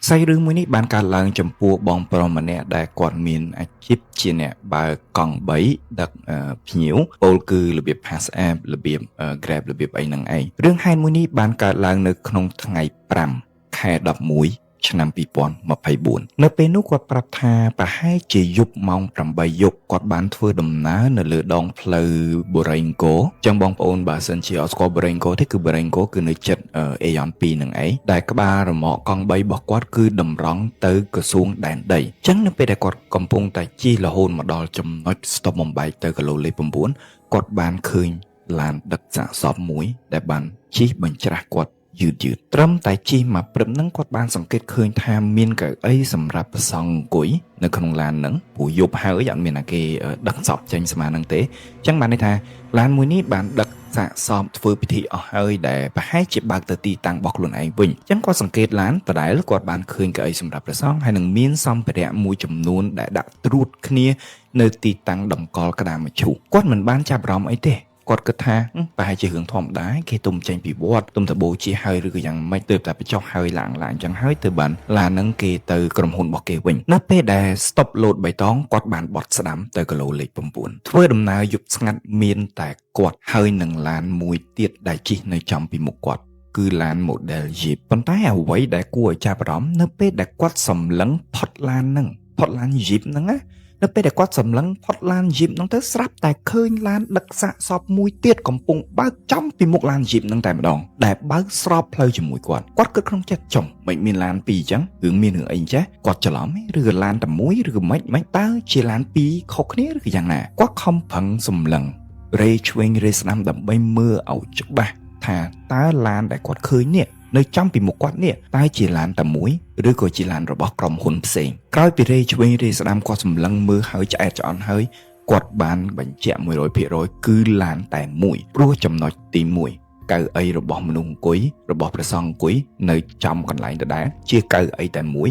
សាច់រឿងមួយនេះបានកើតឡើងចំពោះបងប្រុសម្នាក់ដែលគាត់មានអាជីពជាអ្នកបើកកង់3ដឹកភ្ញៀវពលគឺរបៀប pass app របៀប Grab របៀបអីហ្នឹងឯងរឿងហេតុមួយនេះបានកើតឡើងនៅក្នុងថ្ងៃ5ខែ11ឆ្នាំ2024នៅពេលនោះគាត់ប្រាប់ថាប្រហែលជាយប់ម៉ោង8យប់គាត់បានធ្វើដំណើរនៅលើដងផ្លូវបូរេងកូចឹងបងប្អូនបើសិនជាអត់ស្គាល់បូរេងកូទេគឺបូរេងកូគឺនៅជិតអេយ៉ន2ហ្នឹងឯងដែលក្បាលរមាក់កង់3របស់គាត់គឺតម្រង់ទៅក្រសួងដែនដីចឹងនៅពេលដែលគាត់កំពុងតែជិះរហូតមកដល់ចំណុចស្តុបបំបែកទៅគីឡូលេខ9គាត់បានឃើញឡានដឹកសាកសពមួយដែលបានជិះបញ្ច្រាស់គាត់យឺតត្រឹមតែជិះមកព្រឹបហ្នឹងគាត់បានសង្កេតឃើញថាមានកៅអីសម្រាប់ប្រសង់អង្គុយនៅក្នុងឡានហ្នឹងព្រោះយប់ហើយអត់មានគេដឹកសពចេញស្មើហ្នឹងទេអញ្ចឹងបានន័យថាឡានមួយនេះបានដឹកសាកសពធ្វើពិធីអស់ហើយដែលប្រហែលជាបើកទៅទីតាំងរបស់ខ្លួនឯងវិញអញ្ចឹងគាត់សង្កេតឡានដដែលគាត់បានឃើញកៅអីសម្រាប់ប្រសង់ហើយនឹងមានសម្ភារៈមួយចំនួនដែលដាក់ត្រួតគ្នានៅទីតាំងតម្កល់ក្តារមឈូសគាត់មិនបានចាប់អារម្មណ៍អីទេគាត់គិតថាប្រហែលជារឿងធម្មតាគេទុំចេញពីវត្តទុំទៅបូជាហើយឬក៏យ៉ាងម៉េចទៅតែបញ្ចុះហើយឡើងអញ្ចឹងហើយទៅបានឡានហ្នឹងគេទៅក្រុមហ៊ុនរបស់គេវិញនៅពេលដែល stop load បៃតងគាត់បានបត់ស្ដាំទៅគីឡូលេខ9ធ្វើដំណើរយប់ស្ងាត់មានតែគាត់ហើយនឹងឡានមួយទៀតដែលជិះនៅចំពីមុខគាត់គឺឡាន model Jeep ប៉ុន្តែអ្វីដែលគួរឲ្យចាប់អារម្មណ៍នៅពេលដែលគាត់សម្លឹងផុតឡានហ្នឹងផុតឡាន Jeep ហ្នឹងណានៅពេលដែលគាត់សម្លឹងផុតឡាន Jeep ហ្នឹងទៅស្រាប់តែឃើញឡានដឹកសាកសពមួយទៀតកំពុងបើកចំពីមុខឡាន Jeep ហ្នឹងតែម្ដងដែលបើកស្របផ្លូវជាមួយគាត់គិតក្នុងចិត្តចុះមិនមានឡានពីរអញ្ចឹងរឿងមានរឿងអីអញ្ចេះគាត់ច្រឡំឬក៏ឡានតែមួយឬក៏មិនតើជាឡានពីរខុសគ្នាឬក៏យ៉ាងណាគាត់ខំប្រឹងសម្លឹងរេឆ្វេងរេស្ដាំដើម្បីមើលឲ្យច្បាស់ថាតើឡានដែលគាត់ឃើញនេះនៅចំពីមុខគាត់នេះតើជាឡានតែមួយឬក៏ជាឡានរបស់ក្រុមហ៊ុនផ្សេងក្រោយពីរេឆ្វេងរេស្ដាំគាត់សម្លឹងមើលហើយឆ្អែតឆ្អន់ហើយគាត់បានបញ្ជាក់ 100% គឺឡានតែមួយព្រោះចំណុចទី1កៅអីរបស់មនុស្សអង្គុយរបស់ព្រះសង្ឃអង្គុយនៅចំកន្លែងដដែលជាកៅអីតែមួយ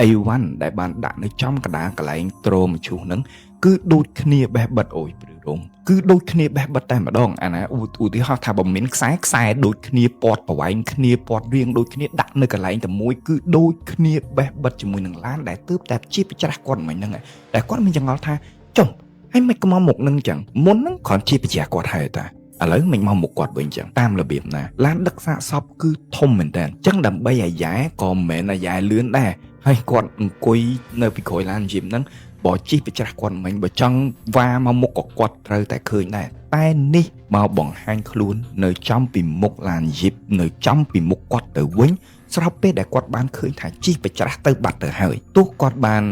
អីវ៉ាន់ដែលបានដាក់នៅចំកណ្ដាលកន្លែងទ្រមឈូសហ្នឹងគឺដូចគ្នាបេះបិទអូយព្រឺរងគឺដូចគ្នាបេះបិទតែម្ដងអាណាឧទាហរណ៍ថាបើមានខ្សែដូចគ្នាពាត់ប្រវែងគ្នាពាត់រៀងដូចគ្នាដាក់នៅកន្លែងតែមួយគឺដូចគ្នាបេះបិទជាមួយនឹងឡានដែលទើបតែជាបច្រាស់គាត់មិនហ្នឹងតែគាត់មានចង្អល់ថាចុះហើយមិនក៏មកមុខនឹងចឹងមុនហ្នឹងគ្រាន់ជាបច្រាស់គាត់ហើយតាឥឡូវមិនមកមុខគាត់វិញចឹងតាមរបៀបណាឡានដឹកសាកសពគឺធំមែនតើចឹងដើម្បីអាយ៉ែក៏មិនមែនអាយ៉ែលឿនដែរហើយគាត់អង្គុយនៅពីក្រោយឡានជីបហ្នឹងបើជិះបច្រាស់គាត់មិនបើចង់វ៉ាមកមុខក៏គាត់ត្រូវតែឃើញដែរតែនេះមកបង្ហាញខ្លួននៅចំពីមុខឡានជីបនៅចំពីមុខគាត់ទៅវិញស្របពេលដែលគាត់បានឃើញថាជិះបច្រាស់ទៅបាត់ទៅហើយទោះគាត់បាន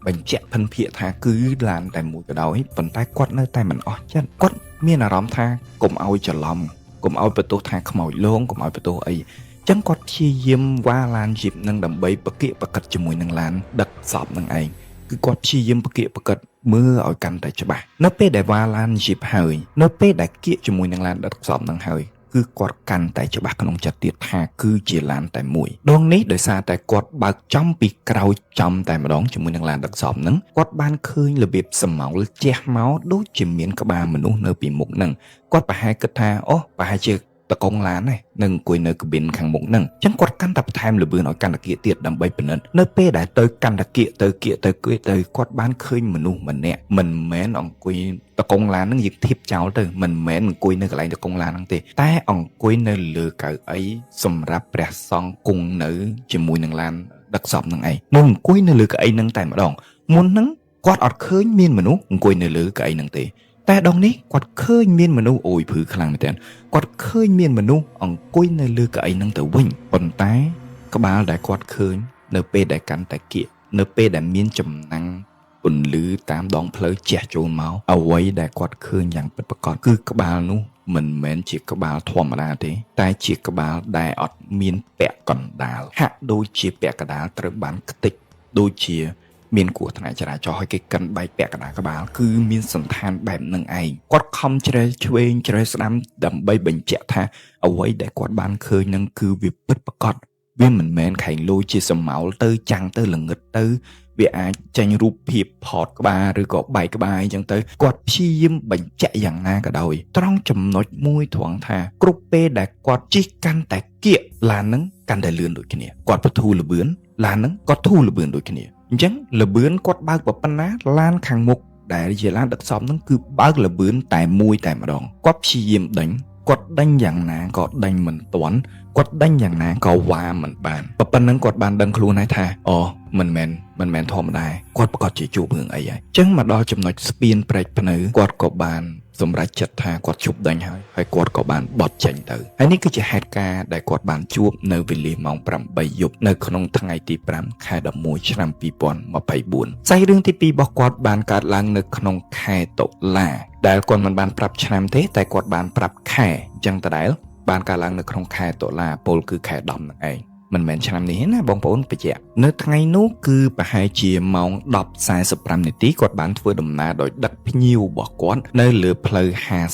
បញ្ជាក់ភិនភាគថាគឺឡានតែមួយក៏ដោយប៉ុន្តែគាត់នៅតែមិនអស់ចិត្តគាត់មានអារម្មណ៍ថាកុំឲ្យច្រឡំកុំឲ្យបន្ទោសថាខ្មោចលងកុំឲ្យបន្ទោសអីចឹងគាត់ព្យាយាមវ៉ាឡានជីបនឹងដើម្បីប្រកៀកប្រកិតជាមួយនឹងឡានដឹកសពនឹងឯងគឺគាត់ព្យាយាមប្រកៀកប្រកិតមើលឲ្យកាន់តែច្បាស់នៅពេលដែលវ៉ាឡានជីបហើយនៅពេលដែលគៀកជាមួយនឹងឡានដឹកសពនឹងហើយគឺគាត់កាន់តែច្បាស់ក្នុងចិត្តទៀតថាគឺជាឡានតែមួយដងនេះដោយសារតែគាត់បើកចំពីក្រោយចំតែម្ដងជាមួយនឹងឡានដឹកសពហ្នឹងគាត់បានឃើញរបៀបសម្ោលជះមកដូចជាមានក្បាលមនុស្សនៅពីមុខហ្នឹងគាត់ប្រហែលគិតថាអូប្រហែលជាតកងឡាននឹងអង្គុយនៅកាប៊ីនខាងមុខហ្នឹងអញ្ចឹងគាត់កាន់តែបន្ថែមលឿនឲ្យកាន់តែគៀកទៀតដើម្បីពិនិត្យនៅពេលដែលទៅកាន់តែគៀកទៅគាត់បានឃើញមនុស្សម្នាក់មិនមែនអង្គុយតកងឡានហ្នឹងយើងធៀបចោលទៅមិនមែនអង្គុយនៅកន្លែងតកងឡានហ្នឹងទេតែអង្គុយនៅលើកៅអីសម្រាប់ព្រះសង្ឃគង់នៅជាមួយនឹងឡានដឹកសពហ្នឹងឯងមកអង្គុយនៅលើកៅអីហ្នឹងតែម្ដងមុនហ្នឹងគាត់អត់ឃើញមានមនុស្សអង្គុយនៅលើកៅអីហ្នឹងទេតែដងនេះគាត់ឃើញមានមនុស្សអូយភឺខ្លាំងមែនទែនគាត់ឃើញមានមនុស្សអង្គុយនៅលើកៅអីហ្នឹងទៅវិញប៉ុន្តែក្បាលដែលគាត់ឃើញនៅពេលដែលកាន់តែគៀកនៅពេលដែលមានចំណាំងពន្លឺតាមដងផ្លូវជះចូលមកអ្វីដែលគាត់ឃើញយ៉ាងពិតប្រាកដគឺក្បាលនោះមិនមែនជាក្បាលធម្មតាទេតែជាក្បាលដែលអត់មានពាក់កណ្ដាលហាក់ដូចជាពាក់កណ្ដាលត្រូវបានខ្ទេចដូចជាមានគ្រោះថ្នាក់ចរាចរណ៍ឲ្យគេកិនបែកពាក់កណ្ដាលក្បាលគឺមានសន្តានបែបនឹងឯងគាត់ខំជ្រែឆ្វេងជ្រែស្ដាំដើម្បីបញ្ជាក់ថាអ្វីដែលគាត់បានឃើញនឹងគឺវាពិតប្រាកដវាមិនមែនខែងលួយជាសម្ោលទៅចាំងទៅល្ងឹតទៅ វាអាចចេញរូបភាពផតក្បាលឬក៏បែកក្បាលអញ្ចឹងទៅគាត់ព្យាយាមបញ្ជាក់យ៉ាងណាក៏ដោយត្រង់ចំណុចមួយត្រង់ថាគ្រប់ពេលដែលគាត់ជិះកាន់តែគៀកឡានហ្នឹងកាន់តែលឿនដូចគ្នាគាត់បធូរលបឿនឡានហ្នឹងក៏ធូរលបឿនដូចគ្នាអញ្ចឹងលបឿនគាត់បើកប៉ុណ្ណាឡានខាងមុខដែលជាឡានដឹកសពហ្នឹងគឺបើកលបឿនតែមួយតែម្ដងគាត់ព្យាយាមដេញគាត់ដេញយ៉ាងណាក៏ដេញមិនទាន់គាត់ដេញយ៉ាងណាក៏វ៉ាមិនបានប៉ុណ្ណឹងគាត់បានដឹងខ្លួនហើយថាអូមិនមែនធម្មតាគាត់ប្រកាសជាជួបរឿងអីហើយអញ្ចឹងមកដល់ចំណុចស្ពានព្រែកភ្នៅគាត់ក៏បានសម្រេចចិត្តថាគាត់ជប់ដេញហើយគាត់ក៏បានបត់ចេញទៅហើយនេះគឺជាហេតុការណ៍ដែលគាត់បានជួបនៅវេលាម៉ោង 8 យប់នៅក្នុងថ្ងៃទី 5 ខែ 11 ឆ្នាំ 2024សាច់រឿងទី 2 របស់គាត់បានកើតឡើងនៅក្នុងខែតុលាដែលគាត់មិនបានប្រាប់ឆ្នាំទេតែគាត់បានប្រាប់ខែអញ្ចឹងតដែលបានកើតឡើងនៅក្នុងខែតុលាពលគឺខែ10ហ្នឹងឯងមិនមែនឆ្នាំនេះទេណាបងប្អូនបញ្ជាក់នៅថ្ងៃនោះគឺប្រហែលជាម៉ោង 10:45 នាទីគាត់បានធ្វើដំណើរដោយដឹកភ្ញៀវរបស់គាត់នៅលើផ្លូវ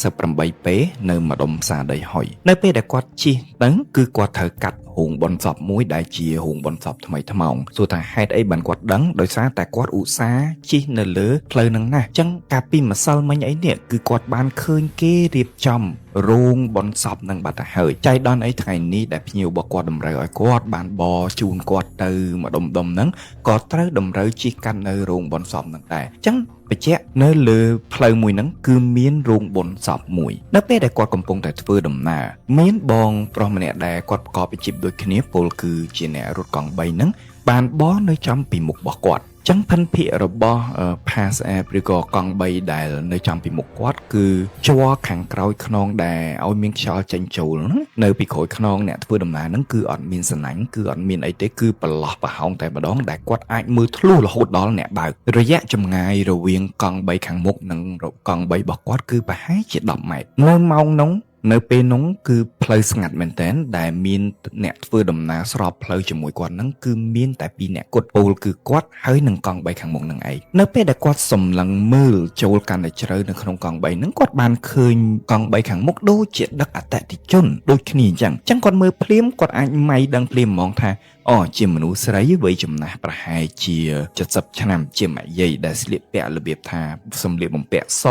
58P នៅម្ដុំផ្សារដីហុយនៅពេលដែលគាត់ជិះទៅគឺគាត់ត្រូវកាត់រោងបុណ្យសពមួយដែលជារោងបុណ្យសពថ្មីថ្មោងសួរថាហេតុអីបានគាត់ដឹងដោយសារតែគាត់ឧស្សាហ៍ជិះនៅលើផ្លូវហ្នឹងណាអញ្ចឹងកាលពីម្សិលមិញអីនេះគឺគាត់បានឃើញគេរៀបចំរោងបុណ្យសពនឹងបាត់ទៅហើយចៃដន្យអីថ្ងៃនេះដែលភ្ញៀវរបស់គាត់តម្រូវឲ្យគាត់បានបរជូនគាត់ទៅម្ដុំហ្នឹងក៏ត្រូវតម្រូវជិះកាត់នៅរោងបុណ្យសពហ្នឹងដែរអញ្ចឹងបញ្ជាក់នៅលើផ្លូវមួយហ្នឹងគឺមានរោងបុណ្យសពមួយនៅពេលដែលគាត់កំពុងតែធ្វើដំណើរមានបងប្រុសម្នាក់ដែលគាត់ប្រកបអាជីពដូចគ្នាពលគឺជាអ្នករត់កង់3ហ្នឹងបានបរនៅចំពីមុខរបស់គាត់ចឹងភិនភាគរបស់ Pass App ឬក៏កង់3ដែលនៅចំពីមុខគាត់គឺជ័រខាងក្រោយខ្នងដែលឲ្យមានខ្យល់ចេញចូលហ្នឹងនៅពីក្រោយខ្នងអ្នកធ្វើដំណើរហ្នឹងគឺអត់មានសំណាញ់គឺអត់មានអីទេគឺប្រឡោះប្រហោងតែម្ដងដែលគាត់អាចមើលធ្លុះរហូតដល់អ្នកបើករយៈចម្ងាយរវាងកង់3ខាងមុខនិងកង់3របស់គាត់គឺប្រហែលជា10 ម៉ែត្រនៅម៉ោងនោះនៅពេលនោះគឺផ្លូវស្ងាត់មែនទែនដែលមានអ្នកធ្វើដំណើរស្របផ្លូវជាមួយគាត់ហ្នឹងគឺមានតែ2អ្នកគត់ពោលគឺគាត់ហើយនឹងកង់3ខាងមុខហ្នឹងឯងនៅពេលដែលគាត់សម្លឹងមើលចូលកាន់តែជ្រៅនៅក្នុងកង់3ហ្នឹងគាត់បានឃើញកង់3ខាងមុខដូចជាដឹកអតិថិជនដូចគ្នាអញ្ចឹងគាត់មើលភ្លាមគាត់អាចម៉ៃដឹងភ្លាមហ្មងថាអូជាមនុស្សស្រីវ័យចំណាស់ប្រហែលជា70ឆ្នាំជាម៉ាក់យាយដែលស្លៀកពាក់របៀបថាសម្លៀកបំពាក់ស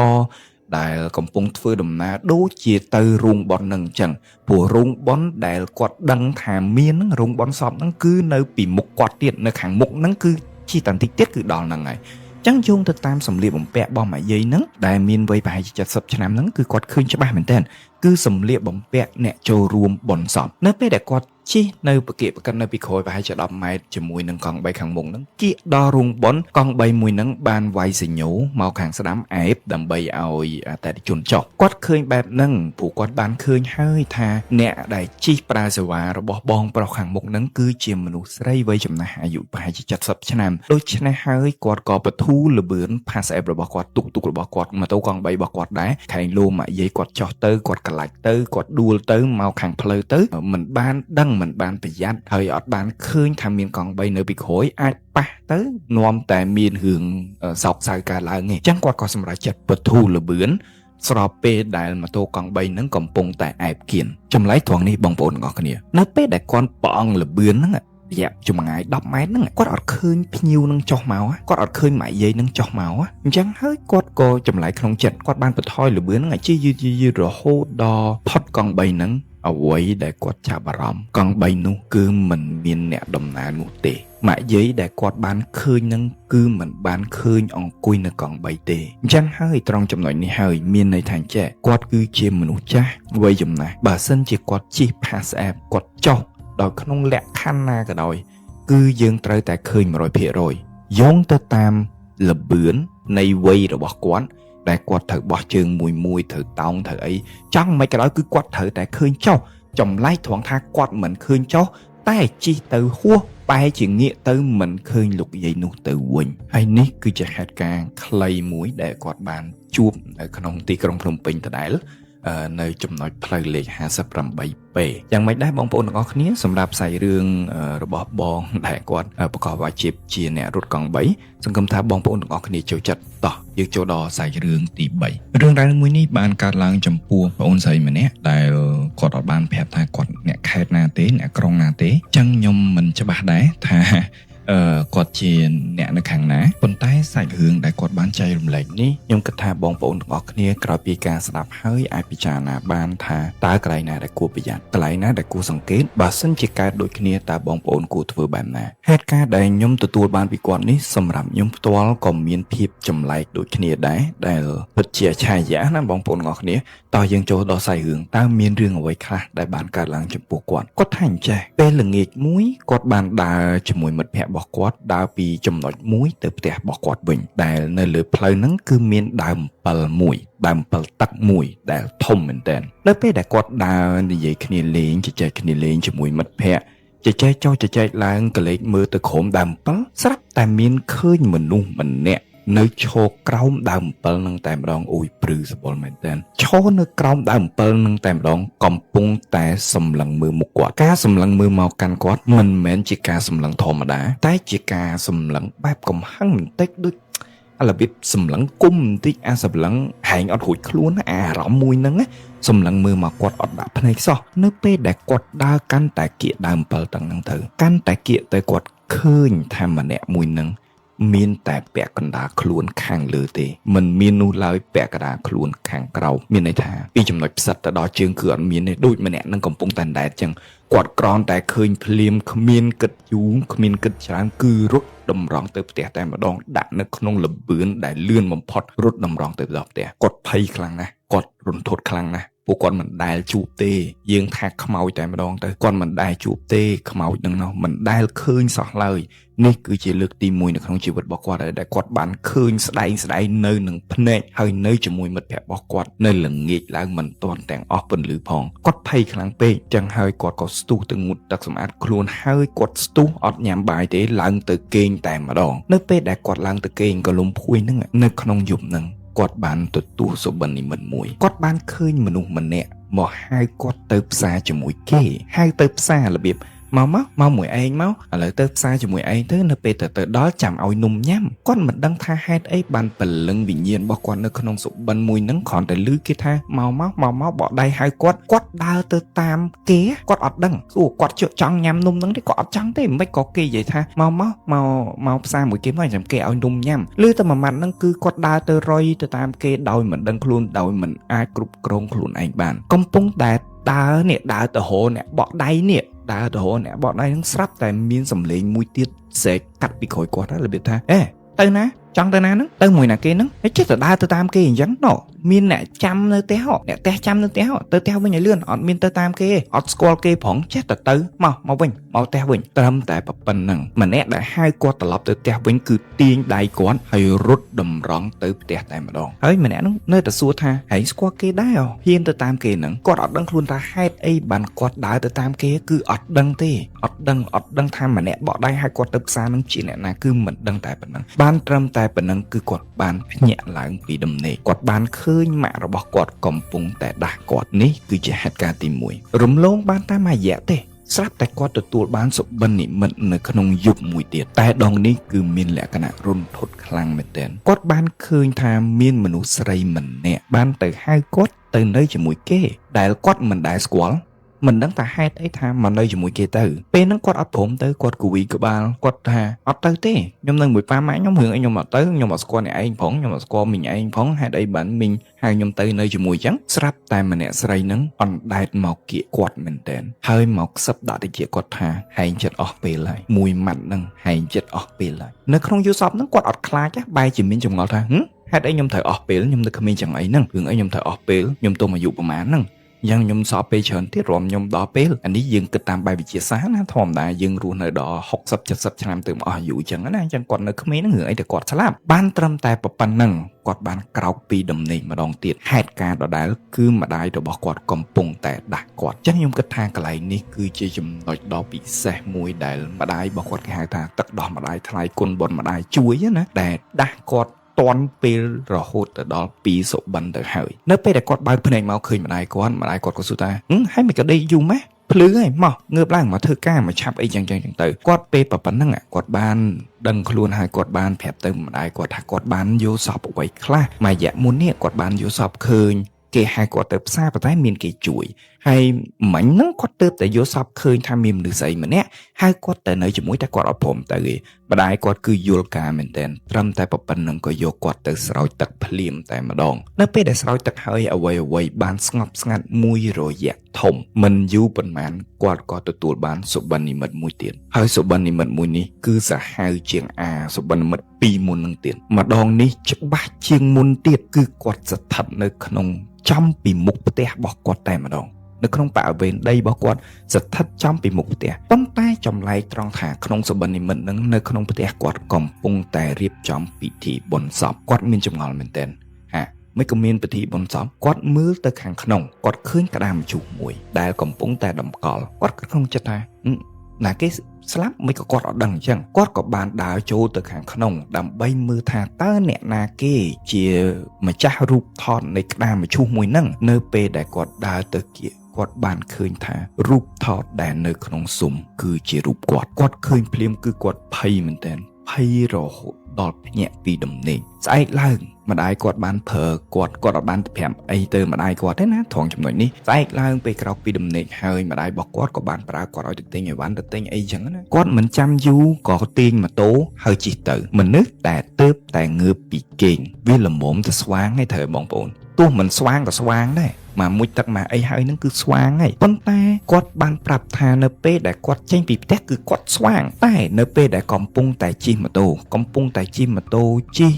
ដែលកំពុងធ្វើដំណើរដូចជាទៅរោងបុណ្យនឹងអញ្ចឹងព្រោះរោងបុណ្យដែលគាត់ដឹងថាមានហ្នឹងរោងបុណ្យសពហ្នឹងគឺនៅពីមុខគាត់ទៀតនៅខាងមុខហ្នឹងគឺជីតន្តិចទៀតគឺដល់ហ្នឹងហើយចឹងយោងទៅតាមសម្លៀកបំពាក់របស់ម៉ាយាយហ្នឹងដែលមានវ័យប្រហែលជា70ឆ្នាំហ្នឹងគឺគាត់ឃើញច្បាស់មែនទែនគឺសម្លៀកបំពាក់អ្នកចូលរួមបុណ្យសពនៅពេលដែលគាត់ជិះនៅបកកិននៅពីក្រោយប្រហែលជា10 ម៉ែត្រជាមួយនឹងកង់3ខាងមុខហ្នឹងគៀកដល់រោងបុណ្យកង់3មួយហ្នឹងបានវាយសញ្ញោមកខាងស្ដាំអែបដើម្បីឲ្យអតិថិជនចុះគាត់ឃើញបែបហ្នឹងព្រោះគាត់បានឃើញហើយថាអ្នកដែលជិះប្រើសេវារបស់បងប្រុសខាងមុខហ្នឹងគឺជាមនុស្សស្រីវ័យចំណាស់អាយុប្រហែលជា70ឆ្នាំដូច្នេះហើយគាត់ក៏បធូរលបឿន Pass App របស់គាត់ទុករបស់គាត់ម៉ូតូកង់3របស់គាត់ដែរខែងលោម៉ាក់យាយគាត់ចុះទៅគាត់កលាច់ទៅគាត់ដួលទៅមកខាងផ្លូវទៅមិនបានដឹងមិនបានប្រយ័ត្នហើយអត់បានឃើញថាមានកង់3នៅពីក្រោយអាចប៉ះទៅនាំតែមានរឿងសោកសៅកើតឡើងទេអញ្ចឹងគាត់ក៏សម្រេចចិត្តបធូរលបឿនស្របពេលដែលម៉ូតូកង់3ហ្នឹងកំពុងតែអែបគៀនចម្លែកត្រង់នេះបងប្អូនទាំងអស់គ្នានៅពេលដែលគាត់ប្រអងលបឿនហ្នឹងរយៈចម្ងាយ10 ម៉ែត្រហ្នឹងគាត់អត់ឃើញភ្ញៀវនឹងចុះមកគាត់អត់ឃើញម៉ាក់យាយនឹងចុះមកអញ្ចឹងហើយគាត់ក៏ចម្លែកក្នុងចិត្តគាត់បានបន្ថយលបឿនហ្នឹងឲ្យជាយឺតរហូតដល់ផុតកង់3ហ្នឹងអ្វីដែលគាត់ចាប់អារម្មណ៍កង់3នោះគឺមិនមានអ្នកដំណើរនោះទេម៉ាក់យាយដែលគាត់បានឃើញនឹងគឺមិនបានឃើញអង្គុយនៅកង់3ទេអញ្ចឹងហើយត្រង់ចំណុចនេះហើយមានន័យថាចេះគាត់គឺជាមនុស្សចាស់វ័យចំណាស់បើសិនជាគាត់ជិះ Pass App គាត់ចុះដោយក្នុងលក្ខខណ្ឌណាក៏ដោយគឺយើងត្រូវតែឃើញ 100% យោងទៅតាមលបឿននៃវ័យរបស់គាត់ដែលគាត់ត្រូវបោះជើងមួយត្រូវតោងត្រូវអីចង់មិនក៏ដោយគឺគាត់ត្រូវតែឃើញចុះចម្លែកត្រង់ថាគាត់មិនឃើញចុះតែជិះទៅហួសបែរជាងាកទៅមិនឃើញលោកយាយនោះទៅវិញហើយនេះគឺជាហេតុការណ៍ខ្លីមួយដែលគាត់បានជួបនៅក្នុងទីក្រុងភ្នំពេញដដែលនៅចំណុចផ្លូវលេខ 58P យ៉ាងម៉េចដែរបងប្អូនទាំងអស់គ្នាសម្រាប់សាច់រឿងរបស់បងដែលគាត់ប្រកបអាជីពជាអ្នករត់កង់3សង្ឃឹមថាបងប្អូនទាំងអស់គ្នាចូលចិត្តតោះយើងចូលដល់សាច់រឿងទី3រឿងរ៉ាវមួយនេះបានកើតឡើងចំពោះបងអូនស្រីម្នាក់ដែលគាត់អត់បានប្រាប់ថាគាត់អ្នកខេត្តណាទេអ្នកក្រុងណាទេអញ្ចឹងខ្ញុំមិនច្បាស់ដែរថា គាត់ជាអ្នកនៅខាងណាប៉ុន្តែសាច់រឿងដែលគាត់បានចែករំលែកនេះខ្ញុំគិតថាបងប្អូនទាំងអស់គ្នាក្រោយពីការស្ដាប់ហើយអាចពិចារណាបានថាតើកន្លែងណាដែលគួរប្រយ័ត្នកន្លែងណាដែលគួរសង្កេតបើសិនជាកើតដូចគ្នាតើបងប្អូនគួរធ្វើបែបណាហេតុការណ៍ដែលខ្ញុំទទួលបានពីគាត់នេះសម្រាប់ខ្ញុំផ្ទាល់ក៏មានភាពចម្លែកដូចគ្នាដែរដែលពិតជាឆាយាណាបងប្អូនទាំងអស់គ្នាតោះយើងចូលដល់សាច់រឿងតើមានរឿងអ្វីខ្លះដែលបានកើតឡើងចំពោះគាត់ថាអញ្ចេះពេលល្ងាចមួយគាត់បានដើរជាមួយមិត្តភ័ក្តិរបស់គាត់ដើរពីចំណុចមួយទៅផ្ទះរបស់គាត់វិញដែលនៅលើផ្លូវហ្នឹងគឺមានដើមអំពិលមួយដើមអំពិលទឹកមួយដែលធំមែនទែននៅពេលដែលគាត់ដើរនិយាយគ្នាលេងជជែកគ្នាលេងជាមួយមិត្តភ័ក្តិជជែកចុះជជែកឡើងក៏លេចមើលទៅក្រោមដើមអំពិលស្រាប់តែមានឃើញមនុស្សម្នាក់នៅឈរក្រោមដើមអំពិលនឹងតែម្ដងអូយព្រឺសបល់មែនតើឈរនៅក្រោមដើមអំពិលនឹងតែម្ដងកំពុងតែសម្លឹងមើលមុខគាត់ការសម្លឹងមើលមកកាន់គាត់មិនមែនជាការសម្លឹងធម្មតាតែជាការសម្លឹងបែបកំហឹងបន្តិចដូចរបៀបសម្លឹងគុំបន្តិចសម្លឹងហែងអត់រួចខ្លួនអារម្មណ៍មួយហ្នឹងសម្លឹងមើលមកគាត់អត់ដាក់ភ្នែកសោះនៅពេលដែលគាត់ដើរកាន់តែគៀកដើមអំពិលទាំងហ្នឹងទៅកាន់តែគៀកទៅគាត់ឃើញថាម្នាក់មួយហ្នឹងមានតែពាក់កណ្ដាលខ្លួនខាងលើទេមិនមាននោះឡើយពាក់កណ្ដាលខ្លួនខាងក្រោមមានន័យថាពីចំណុចផ្សិតទៅដល់ជើងគឺអត់មានទេដូចម្នាក់នឹងកំពុងតែដែតចឹងគាត់ក្រនតែឃើញភ្លាមគ្មានគិតយូរគ្មានគិតច្រើនគឺរត់តម្រង់ទៅផ្ទះតែម្ដងដាក់នៅក្នុងលបឿនដែលលឿនបំផុតរត់តម្រង់ទៅដល់ផ្ទះគាត់ភ័យខ្លាំងណាស់គាត់រន្ធត់ខ្លាំងណាស់ពួកគាត់មិនដែលជួបទេយើងថាខ្មោចតែម្ដងទៅគាត់មិនដែលជួបទេខ្មោចនឹងនោះមិនដែលឃើញសោះឡើយនេះគឺជាលើកទី1នៅក្នុងជីវិតរបស់គាត់ដែលគាត់បានឃើញស្ដែងនៅនឹងភ្នែកហើយនៅជាមួយមិត្តភ័ក្តិរបស់គាត់នៅល្ងាចឡើងមិនទាន់ទាំងអស់ពន្លឺផងគាត់ភ័យខ្លាំងពេកចឹងហើយគាត់ក៏ស្ទុះទៅងូតទឹកសម្អាតខ្លួនហើយគាត់ស្ទុះអត់ញ៉ាំបាយទេឡើងទៅគេងតែម្ដងនៅពេលដែលគាត់ឡើងទៅគេងក៏លំភួយនឹងនៅក្នុងយប់នឹងគាត់បានទទួលសុបិននិមិត្តមួយគាត់បានឃើញមនុស្សម្នាក់មកហៅគាត់ទៅផ្សារជាមួយគេហៅទៅផ្សាររបៀបមកមួយឯងមកឥឡូវទៅផ្សារជាមួយឯងទៅនៅពេលទៅដល់ចាំឲ្យនំញ៉ាំគាត់មិនដឹងថាហេតុអីបានព្រលឹងវិញ្ញាណរបស់គាត់នៅក្នុងសុបិនមួយហ្នឹងគ្រាន់តែឮគេថាមកបកដៃហៅគាត់ដើរទៅតាមគេគាត់អត់ដឹងគាត់ចង់ញ៉ាំនំហ្នឹងទេគាត់អត់ចង់ទេមិនក៏គេនិយាយថាមកផ្សារមួយគេមកចាំគេឲ្យនំញ៉ាំឮតែមួយម៉ាត់ហ្នឹងគឺគាត់ដើរទៅរុយទៅតាមគេដោយមិនដឹងខ្លួនដោយមិនអាចគ្រប់គ្រងខ្លួនឯងបានកំពុងតែដើរទៅរកអ្នកបកដៃនេះដើរទៅរកអ្នកបកដៃនឹងស្រាប់តែមានសម្លេងមួយទៀតស្រែកកាត់ពីក្រោយគាត់ហើយរបៀបថាទៅណាចង់ទៅណាហ្នឹងទៅមួយណាគេហ្នឹងហើយចេះតែដើរទៅតាមគេអញ្ចឹងមានអ្នកចាំនៅផ្ទះអ្នកផ្ទះចាំនៅផ្ទះទៅផ្ទះវិញឲ្យលឿនអត់មានទៅតាមគេអត់ស្គាល់គេផងចេះតែទៅមកវិញមកផ្ទះវិញត្រឹមតែប៉ុណ្្នឹងម្នាក់ដែលហៅគាត់ត្រឡប់ទៅផ្ទះវិញគឺទាញដៃគាត់ហើយរត់តម្រង់ទៅផ្ទះតែម្ដងហើយម្នាក់ហ្នឹងនៅតែសួរថាហែងស្គាល់គេដែរហ៊ានទៅតាមគេហ្នឹងគាត់អត់ដឹងខ្លួនថាហេតុអីបានគាត់ដើរទៅតាមគេគឺអត់ដឹងទេអត់ដឹងថាម្នាក់បកដៃហៅគាត់ទៅផ្សារហ្នឹងជាអ្នកណាគឺមិនដឹងតែប៉ុណ្្នឹងបានត្រឹមតែប៉ុណ្្នឹងគឺគាត់បានភ្ញាក់ឡើងពីដំណេកគាត់បានឃើញម៉ាក់របស់គាត់កំពុងតែដាស់គាត់នេះគឺជាហេតុការណ៍ទី1រំលងបានតាមរយៈទេស្រាប់តែគាត់ទទួលបានសុបិននិមិត្តនៅក្នុងយុគមួយទៀតតែដងនេះគឺមានលក្ខណៈរន្ធត់ខ្លាំងមែនទែនគាត់បានឃើញថាមានមនុស្សស្រីម្នាក់បានទៅហៅគាត់ទៅនៅជាមួយគេដែលគាត់មិនដែលស្គាល់មិនដឹងថាហេតុអីថាមកនៅជាមួយគេទៅពេលហ្នឹងគាត់អត់ព្រមទៅគាត់គវីក្បាលគាត់ថាអត់ទៅទេខ្ញុំនៅមួយប៉ាម៉ាក់ខ្ញុំរឿងអីខ្ញុំអត់ទៅខ្ញុំអត់ស្គាល់អ្នកឯងផងខ្ញុំអត់ស្គាល់មីងឯងផងហេតុអីបានមីងហៅខ្ញុំទៅនៅជាមួយចឹងស្រាប់តែម្នាក់ស្រីហ្នឹងអណ្ដែតមកគៀកគាត់មែនតើហើយមកខ្សឹបដាក់តិចគាត់ថាហែងចិត្តអស់ពេលហើយមួយម៉ាត់ហ្នឹងហែងចិត្តអស់ពេលហើយនៅក្នុងយល់សពហ្នឹងគាត់អត់ខ្លាចបែរជាមានចម្ងល់ថាហេតុអីខ្ញុំត្រូវអស់ពេលខ្ញុំនៅក្មេងចឹងអីហ្នឹងរឿងអីខ្ញុំត្រូវអស់ពេលខ្ញុំទុំអាយុប្រហែលហ្នឹងយ៉ាងខ្ញុំសល់ពេលច្រើនទៀតរំខ្ញុំដល់ពេលអានេះយើងគិតតាមបែបវិទ្យាសាស្ត្រណាធម្មតាយើងរស់នៅដល់60 70ឆ្នាំទៅអស់អាយុចឹងណាអញ្ចឹងគាត់នៅក្មេងហ្នឹងរឿងអីតែគាត់ស្លាប់បានត្រឹមតែប៉ុណ្្នឹងគាត់បានក្រោកពីដំណេកម្ដងទៀតហេតុការណ៍ដដែលគឺម្ដាយរបស់គាត់កំពុងតែដាស់គាត់អញ្ចឹងខ្ញុំគិតថាកន្លែងនេះគឺជាចំណុចដ៏ពិសេសមួយដែលម្ដាយរបស់គាត់គេហៅថាទឹកដោះម្ដាយថ្លៃគុណបុណ្យម្ដាយជួយណាដែលដាស់គាត់តន់ពេលរហូតទៅដល់2សុបិនទៅហើយនៅពេលដែលគាត់បើកភ្នែកមកឃើញម្ដាយគាត់ក៏សួរថាហើយមិនក៏ដេកយូរម៉េះភ្លឺហើយមកងើបឡើងមកធ្វើការមកឆាប់អីចឹងទៅគាត់ពេលប៉ុណ្ណឹងគាត់បានដឹងខ្លួនហើយគាត់បានប្រាប់ទៅម្ដាយគាត់ថាគាត់បានយល់សពអ្វីខ្លះមួយរយៈមុននេះគាត់បានយល់សពឃើញគេហៅគាត់ទៅផ្សារប៉ុន្តែមានគេជួយហ ហើយមិញហ្នឹងគាត់ទៅតែយកសពឃើញថាមានមនុស្សស្អីម្នាក់ហើយគាត់តែនៅជាមួយតែគាត់អត់ព្រមទៅទេម្ដាយគាត់គឺយល់ការមែនទែនត្រឹមតែប៉ុណ្្នឹងក៏យកគាត់ទៅស្រោចទឹកភ្លាមតែម្ដងនៅពេលដែលស្រោចទឹកហើយអ្វីបានស្ងប់ស្ងាត់មួយរយៈធំមិនយូរប៉ុន្មានគាត់ក៏ទទួលបានសុបិននិមិត្តមួយទៀតហើយសុបិននិមិត្តមួយនេះគឺសាហាវជាងសុបិននិមិត្តពីរមុននឹងទៀតម្ដងនេះច្បាស់ជាងមុនទៀតគឺគាត់ស្ថិតនៅក្នុងចំពីមុខផ្ទះរបស់គាត់តែម្ដងនៅក្នុងបរិវេណដីរបស់គាត់ស្ថិតចំពីមុខផ្ទះប៉ុន្តែចម្លែកត្រង់ថាក្នុងសុបិននិមិត្តនឹងនៅក្នុងផ្ទះគាត់កំពុងតែរៀបចំពិធីបុណ្យសពគាត់មានចម្ងល់មែនទែនមិនក៏មានពិធីបុណ្យសពគាត់មើលទៅខាងក្នុងគាត់ឃើញក្តាមជុះមួយដែលកំពុងតែតម្កល់គាត់ក្នុងចិត្តថាណាគេស្លាប់មិនក៏គាត់អត់ដឹងអញ្ចឹងគាត់ក៏បានដើរចូលទៅខាងក្នុងដើម្បីមើលថាតើអ្នកណាគេជាម្ចាស់រូបថតនៃក្តាមជុះមួយហ្នឹងនៅពេលដែលគាត់ដើរទៅគាត់បានឃើញថារូបថតដែលនៅក្នុងស៊ុំគឺជារូបគាត់ឃើញភ្លាមគឺគាត់ភ័យមែនទែនភ័យរហូតដល់ភ្ញាក់ពីដំណេកស្អែកឡើងម្ដាយគាត់បានព្រើគាត់អត់បានទៅប្រាប់អីទៅម្ដាយគាត់ទេណាត្រង់ចំណុចនេះស្អែកឡើងពេលក្រោកពីដំណេកហើយម្ដាយរបស់គាត់ក៏បានប្រើគាត់ឲ្យទៅទិញអីវ៉ាន់ទៅទិញអីចឹងណាគាត់មិនចាំយូរក៏ទាញម៉ូតូហើយជិះទៅមនុស្សតែទៅតែងើបពីគេងវាល្មមទៅស្វាងឯត្រូវបងប្អូនទោះមិនស្វាងក៏ស្វាងដែរមកមួយទឹកមកអីហើយនឹងគឺស្វាងហើយប៉ុន្តែគាត់បានប្រាប់ថានៅពេលដែលគាត់ចេញពីផ្ទះគឺគាត់ស្វាងតែនៅពេលដែលកំពុងតែជិះម៉ូតូជិះ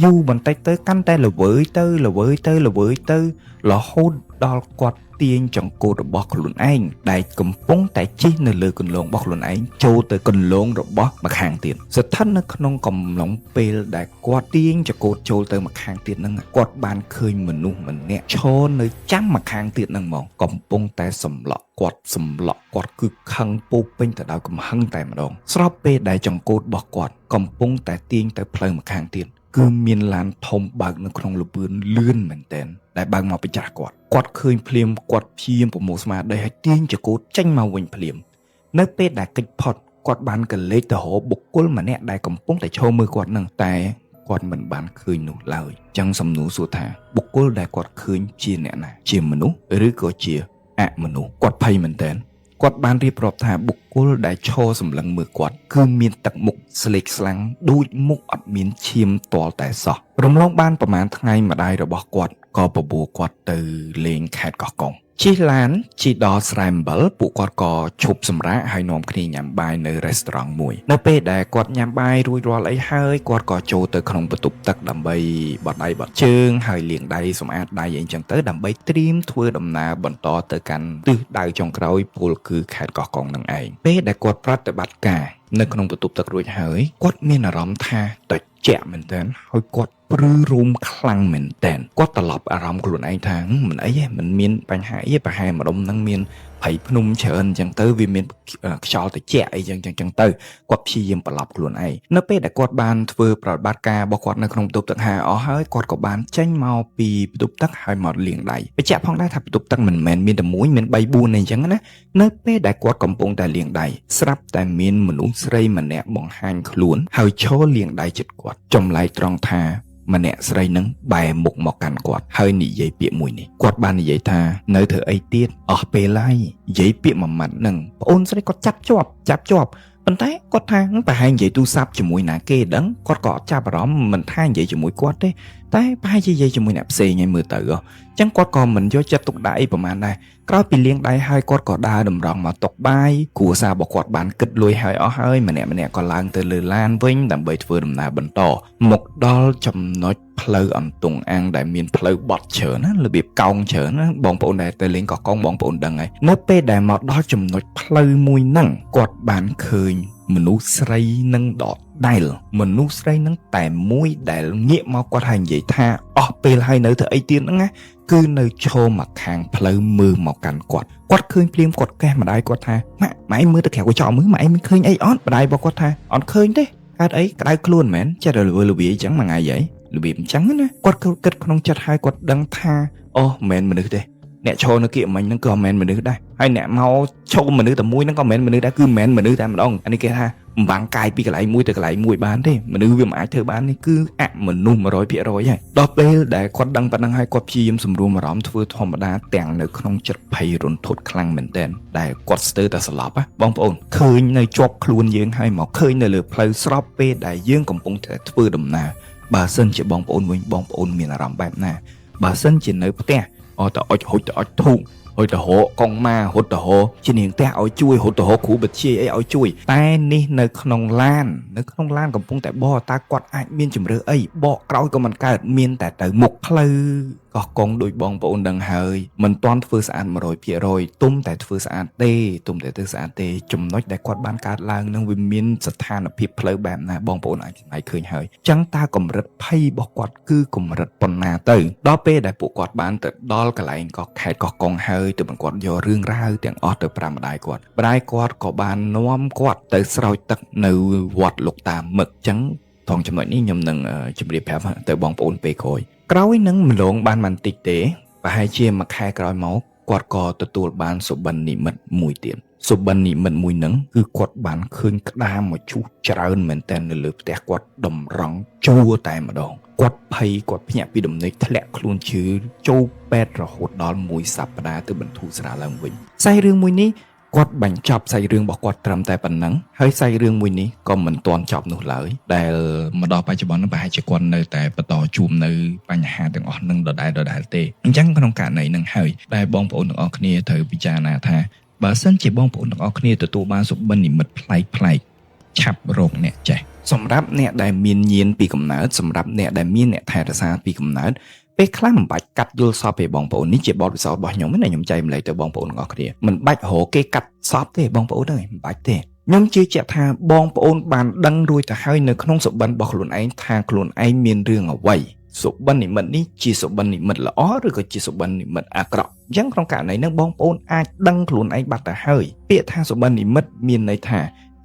យូរបន្តិចទៅកាន់តែល្វើយទៅរហូតដល់គាត់ទាញចង្កូតរបស់ខ្លួនឯងដែលកំពុងតែជិះនៅលើគន្លងរបស់ខ្លួនឯងចូលទៅគន្លងរបស់ម្ខាងទៀតស្ថិតនៅក្នុងកំឡុងពេលដែលគាត់ទាញចង្កូតចូលទៅម្ខាងទៀតហ្នឹងគាត់បានឃើញមនុស្សម្នាក់ឈរនៅចាំម្ខាងទៀតហ្នឹងមកកំពុងតែសម្លក់គាត់គឺខឹងពោពេញទៅដោយកំហឹងតែម្ដងស្របពេលដែលចង្កូតរបស់គាត់កំពុងតែទាញទៅផ្លូវម្ខាងទៀតគឺមានឡានធំបើកនៅក្នុងលបឿនលឿនមែនទែនដែលបើកមកពីចាស់គាត់ឃើញភ្លាមគាត់ព្យាយាមប្រមូលស្មារតីឲ្យទាញចង្កូតចេញមកវិញភ្លាមនៅពេលដែលកិច្ចផុតគាត់បានកលេចទៅរកបុគ្គលម្នាក់ដែលកំពុងតែឈរមើលគាត់នឹងតែគាត់មិនបានឃើញនោះឡើយចឹងសំណួរសួរថាបុគ្គលដែលគាត់ឃើញជាអ្នកណាជាមនុស្សឬក៏ជាអមនុស្សគាត់ភ័យមែនទែនគាត់បានរៀបរាប់ថាបុគ្គលដែលឈរសម្លឹងមើលគាត់គឺមានទឹកមុខស្លេកស្លាំងដូចមុខអត់មានឈាមទាល់តែសោះរំលងបានប្រហែលថ្ងៃម្ដាយរបស់គាត់ក៏បបួលគាត់ទៅលេងខេត្តកោះកុងជិះឡានជិះដល់ស្រែអំបិលពួកគាត់ក៏ឈប់សម្រាកហើយនាំគ្នាញ៉ាំបាយនៅរេស្តូរ៉ង់មួយនៅពេលដែលគាត់ញ៉ាំបាយរួចរាល់អីហើយគាត់ក៏ចូលទៅក្នុងបន្ទប់ទឹកដើម្បីបត់ដៃបត់ជើងហើយលាងដៃសម្អាតដៃអីចឹងទៅដើម្បីត្រៀមធ្វើដំណើរបន្តទៅកាន់ទិសដៅចុងក្រោយពលគឺខេត្តកោះកុងនឹងឯងពេលដែលគាត់ប្រតិបត្តិការនៅក្នុងបន្ទប់ទឹករួចហើយគាត់មានអារម្មណ៍ថាត្រជាក់មែនទែនហើយគាត់ព្រឺរោមខ្លាំងមែនទែនគាត់ត្រឡប់អារម្មណ៍ខ្លួនឯងថាមិនអីទេមិនមានបញ្ហាអីប្រហែលម្ដុំហ្នឹងមានភ័យភ្នំច្រើនអញ្ចឹងទៅវាមានខ្យល់ត្រជាក់អីចឹងទៅគាត់ព្យាយាមប្រឡប់ខ្លួនឯងនៅពេលដែលគាត់បានធ្វើប្រតិបត្តិការរបស់គាត់នៅក្នុងបន្ទប់ទឹកហើយអស់ហើយគាត់ក៏បានចេញមកពីបន្ទប់ទឹកហើយមកលាងដៃបញ្ជាក់ផងដែរថាបន្ទប់ទឹកមិនមែនមានតែមួយមាន3 4អីចឹងណានៅពេលដែលគាត់កំពុងតែលាងដៃស្រាប់តែមានមនុស្សស្រីម្នាក់បង្ហាញខ្លួនហើយឈរលាងដៃជិតគាត់ចម្លែកត្រង់ថាម្នាក់ស្រីនឹងបែរមុខមកកាន់គាត់ហើយនិយាយពាក្យមួយនេះគាត់បាននិយាយថានៅធ្វើអីទៀតអស់ពេលហើយនិយាយពាក្យមួយម៉ាត់នឹងប្អូនស្រីគាត់ចាប់ជាប់ប៉ុន្តែគាត់ថាប្រហែលនិយាយទូរស័ព្ទជាមួយណាគេដឹងគាត់ក៏អត់ចាប់អារម្មណ៍មិនថានិយាយជាមួយគាត់ទេតែប្រហែលជានិយាយជាមួយអ្នកផ្សេងឯងមើលទៅអញ្ចឹងគាត់ក៏មិនយកចិត្តទុកដាក់អីប្រហែលដែរក្រោយពីលាងដៃហើយគាត់ក៏ដើរតម្រង់មកតុបាយគ្រួសាររបស់គាត់បានគិតលុយហើយអស់ហើយម្នាក់ក៏ឡើងទៅលើឡានវិញដើម្បីធ្វើដំណើរបន្តមកដល់ចំណុចផ្លូវអន្ទង់អាំងដែលមានផ្លូវបត់ច្រើនណារបៀបកោងច្រើនណាបងប្អូនដែលទៅលេងកោះកុងបងប្អូនដឹងហើយនៅពេលដែលមកដល់ចំណុចផ្លូវមួយហ្នឹងគាត់បានឃើញមនុស្សស្រីនឹងដដែលមនុស្សស្រីនឹងតែមួយដែលងាកមកគាត់ហើយនិយាយថាអស់ពេលហើយនៅធ្វើអីទៀតហ្នឹងណាគឺនៅឈរមកខាងផ្លូវមើលមកកាន់គាត់ឃើញភ្លាមគាត់កេះម្ដាយគាត់ថាម៉ែមើលទៅក្រៅកញ្ចក់មើលម៉ែមិនឃើញអីអត់ម្ដាយរបស់គាត់ថាអត់ឃើញទេកើតអីក្តៅខ្លួនមែនចិត្តរលវាយអញ្ចឹងមួយថ្ងៃហីរបៀបអញ្ចឹងណាគាត់គិតក្នុងចិត្តហើយគាត់ដឹងថាអូមិនមែនមនុស្សទេ អ្នកឈរនៅគៀកមិញហ្នឹងក៏មិនមែនមនុស្សដែរហើយអ្នកមកឈប់មនុស្សតែមួយហ្នឹងក៏មិនមែនមនុស្សដែរគឺមិនមែនមនុស្សតែម្ដងអានេះគេថាបំបាំងកាយពីកន្លែងមួយទៅកន្លែងមួយបានទេមនុស្សវាមិនអាចធ្វើបាននេះគឺអមនុស្ស 100% ហើយដល់ពេលដែលគាត់ដឹងប៉ុណ្ណឹងហើយគាត់ព្យាយាមសម្រួមអារម្មណ៍ធ្វើធម្មតាទាំងនៅក្នុងចិត្តភ័យរន្ធត់ខ្លាំងមែនទែនដែលគាត់ស្ទើរតែស្លាប់បងប្អូនឃើញនៅជាប់ខ្លួនយើងហើយមកឃើញនៅលើផ្លូវស្របពេលដែលយើងកំពុងតែធ្វើដំណើរបើសិនជាបងប្អូនវិញបងប្អូនមានអារម្មណ៍បែបណាបើសិនជានៅផ្ទះអត់ទៅអុចហុចទៅអុចធូបហុចទៅរកកងម៉ាហុចទៅរកជានាងផ្ទះឲ្យជួយហុចទៅរកគ្រូបិទជាអីឲ្យជួយតែនេះនៅក្នុងឡានកំពុងតែបកតើគាត់អាចមានជំរឿអីបកក្រោយក៏មិនកើតមានតែទៅមុខផ្លូវកោះកងដោយបងប្អូនដឹងហើយមិនទាន់ធ្វើស្អាត 100% ទុំតែធ្វើស្អាតទេចំណុចដែលគាត់បានកើតឡើងនឹងវាមានស្ថានភាពផ្លូវបែបណាបងប្អូនអាចស្ដាយឃើញហើយចឹងតើកម្រិតភ័យរបស់គាត់គឺកម្រិតប៉ុណ្ណាទៅដល់ពេលដែលពួកគាត់បានទៅដល់កន្លែងកោះខេត្តកោះកុងហើយទើបគាត់យករឿងរ៉ាវទាំងអស់ទៅប្រាប់ម្ដាយគាត់ក៏បាននាំគាត់ទៅស្រោចទឹកនៅវត្តលោកតាមឹកចឹងថងចំណុចនេះខ្ញុំនឹងជម្រាបប្រាប់ទៅបងប្អូនពេលក្រោយនឹងម្លងបានបន្តិចទេប្រហែលជាមួយខែក្រោយមកគាត់ក៏ទទួលបានសុបិននិមិត្តមួយទៀតសុបិននិមិត្តមួយហ្នឹងគឺគាត់បានឃើញក្តាមមកជុះច្រើនមែនតើនៅលើផ្ទះគាត់តម្រង់ជួរតែម្ដងគាត់ភ័យគាត់ភ្ញាក់ពីដំណេកធ្លាក់ខ្លួនឈឺចូលពេទ្យរហូតដល់មួយសប្តាហ៍ទៅបន្ធូរស្រាលឡើងវិញខ្សែរឿងមួយនេះគាត់បញ្ចប់សាច់រឿងរបស់គាត់ត្រឹមតែប៉ុណ្ណឹងហើយសាច់រឿងមួយនេះក៏មិនទាន់ចប់នោះឡើយដែលមកដល់បច្ចុប្បន្នប្រហែលជាគាត់នៅតែបន្តជួបនៅបញ្ហាទាំងអស់នឹងដដែលទេអញ្ចឹងក្នុងករណីនឹងហើយដែលបងប្អូនទាំងអស់គ្នាត្រូវពិចារណាថាបើសិនជាបងប្អូនទាំងអស់គ្នាទទួលបានសុបិននិមិត្តប្លែកឆាប់រកអ្នកចេះសម្រាប់អ្នកដែលមានញាណពីកំណើតសម្រាប់អ្នកដែលមានអ្នកថែរក្សាពីកំណើតពេលខ្លះមិនបាច់កាត់យល់សពទេបងប្អូននេះជាបទពិសោធន៍របស់ខ្ញុំណាខ្ញុំចែកម្លែកទៅបងប្អូនទាំងអស់គ្នាមិនបាច់រកគេកាត់សពទេបងប្អូនអើយមិនបាច់ទេខ្ញុំជឿជាក់ថាបងប្អូនបានដឹងរួចទៅហើយនៅក្នុងសុបិនរបស់ខ្លួនឯងថាខ្លួនឯងមានរឿងអ្វីសុបិននិមិត្តនេះជាសុបិននិមិត្តល្អឬក៏ជាសុបិននិមិត្តអាក្រក់អញ្ចឹងក្នុងករណីហ្នឹងបងប្អូនអាចដឹងខ្លួនឯងបាត់ទៅហើយពាក្យថាសុបិននិមិត្តមានន័យថា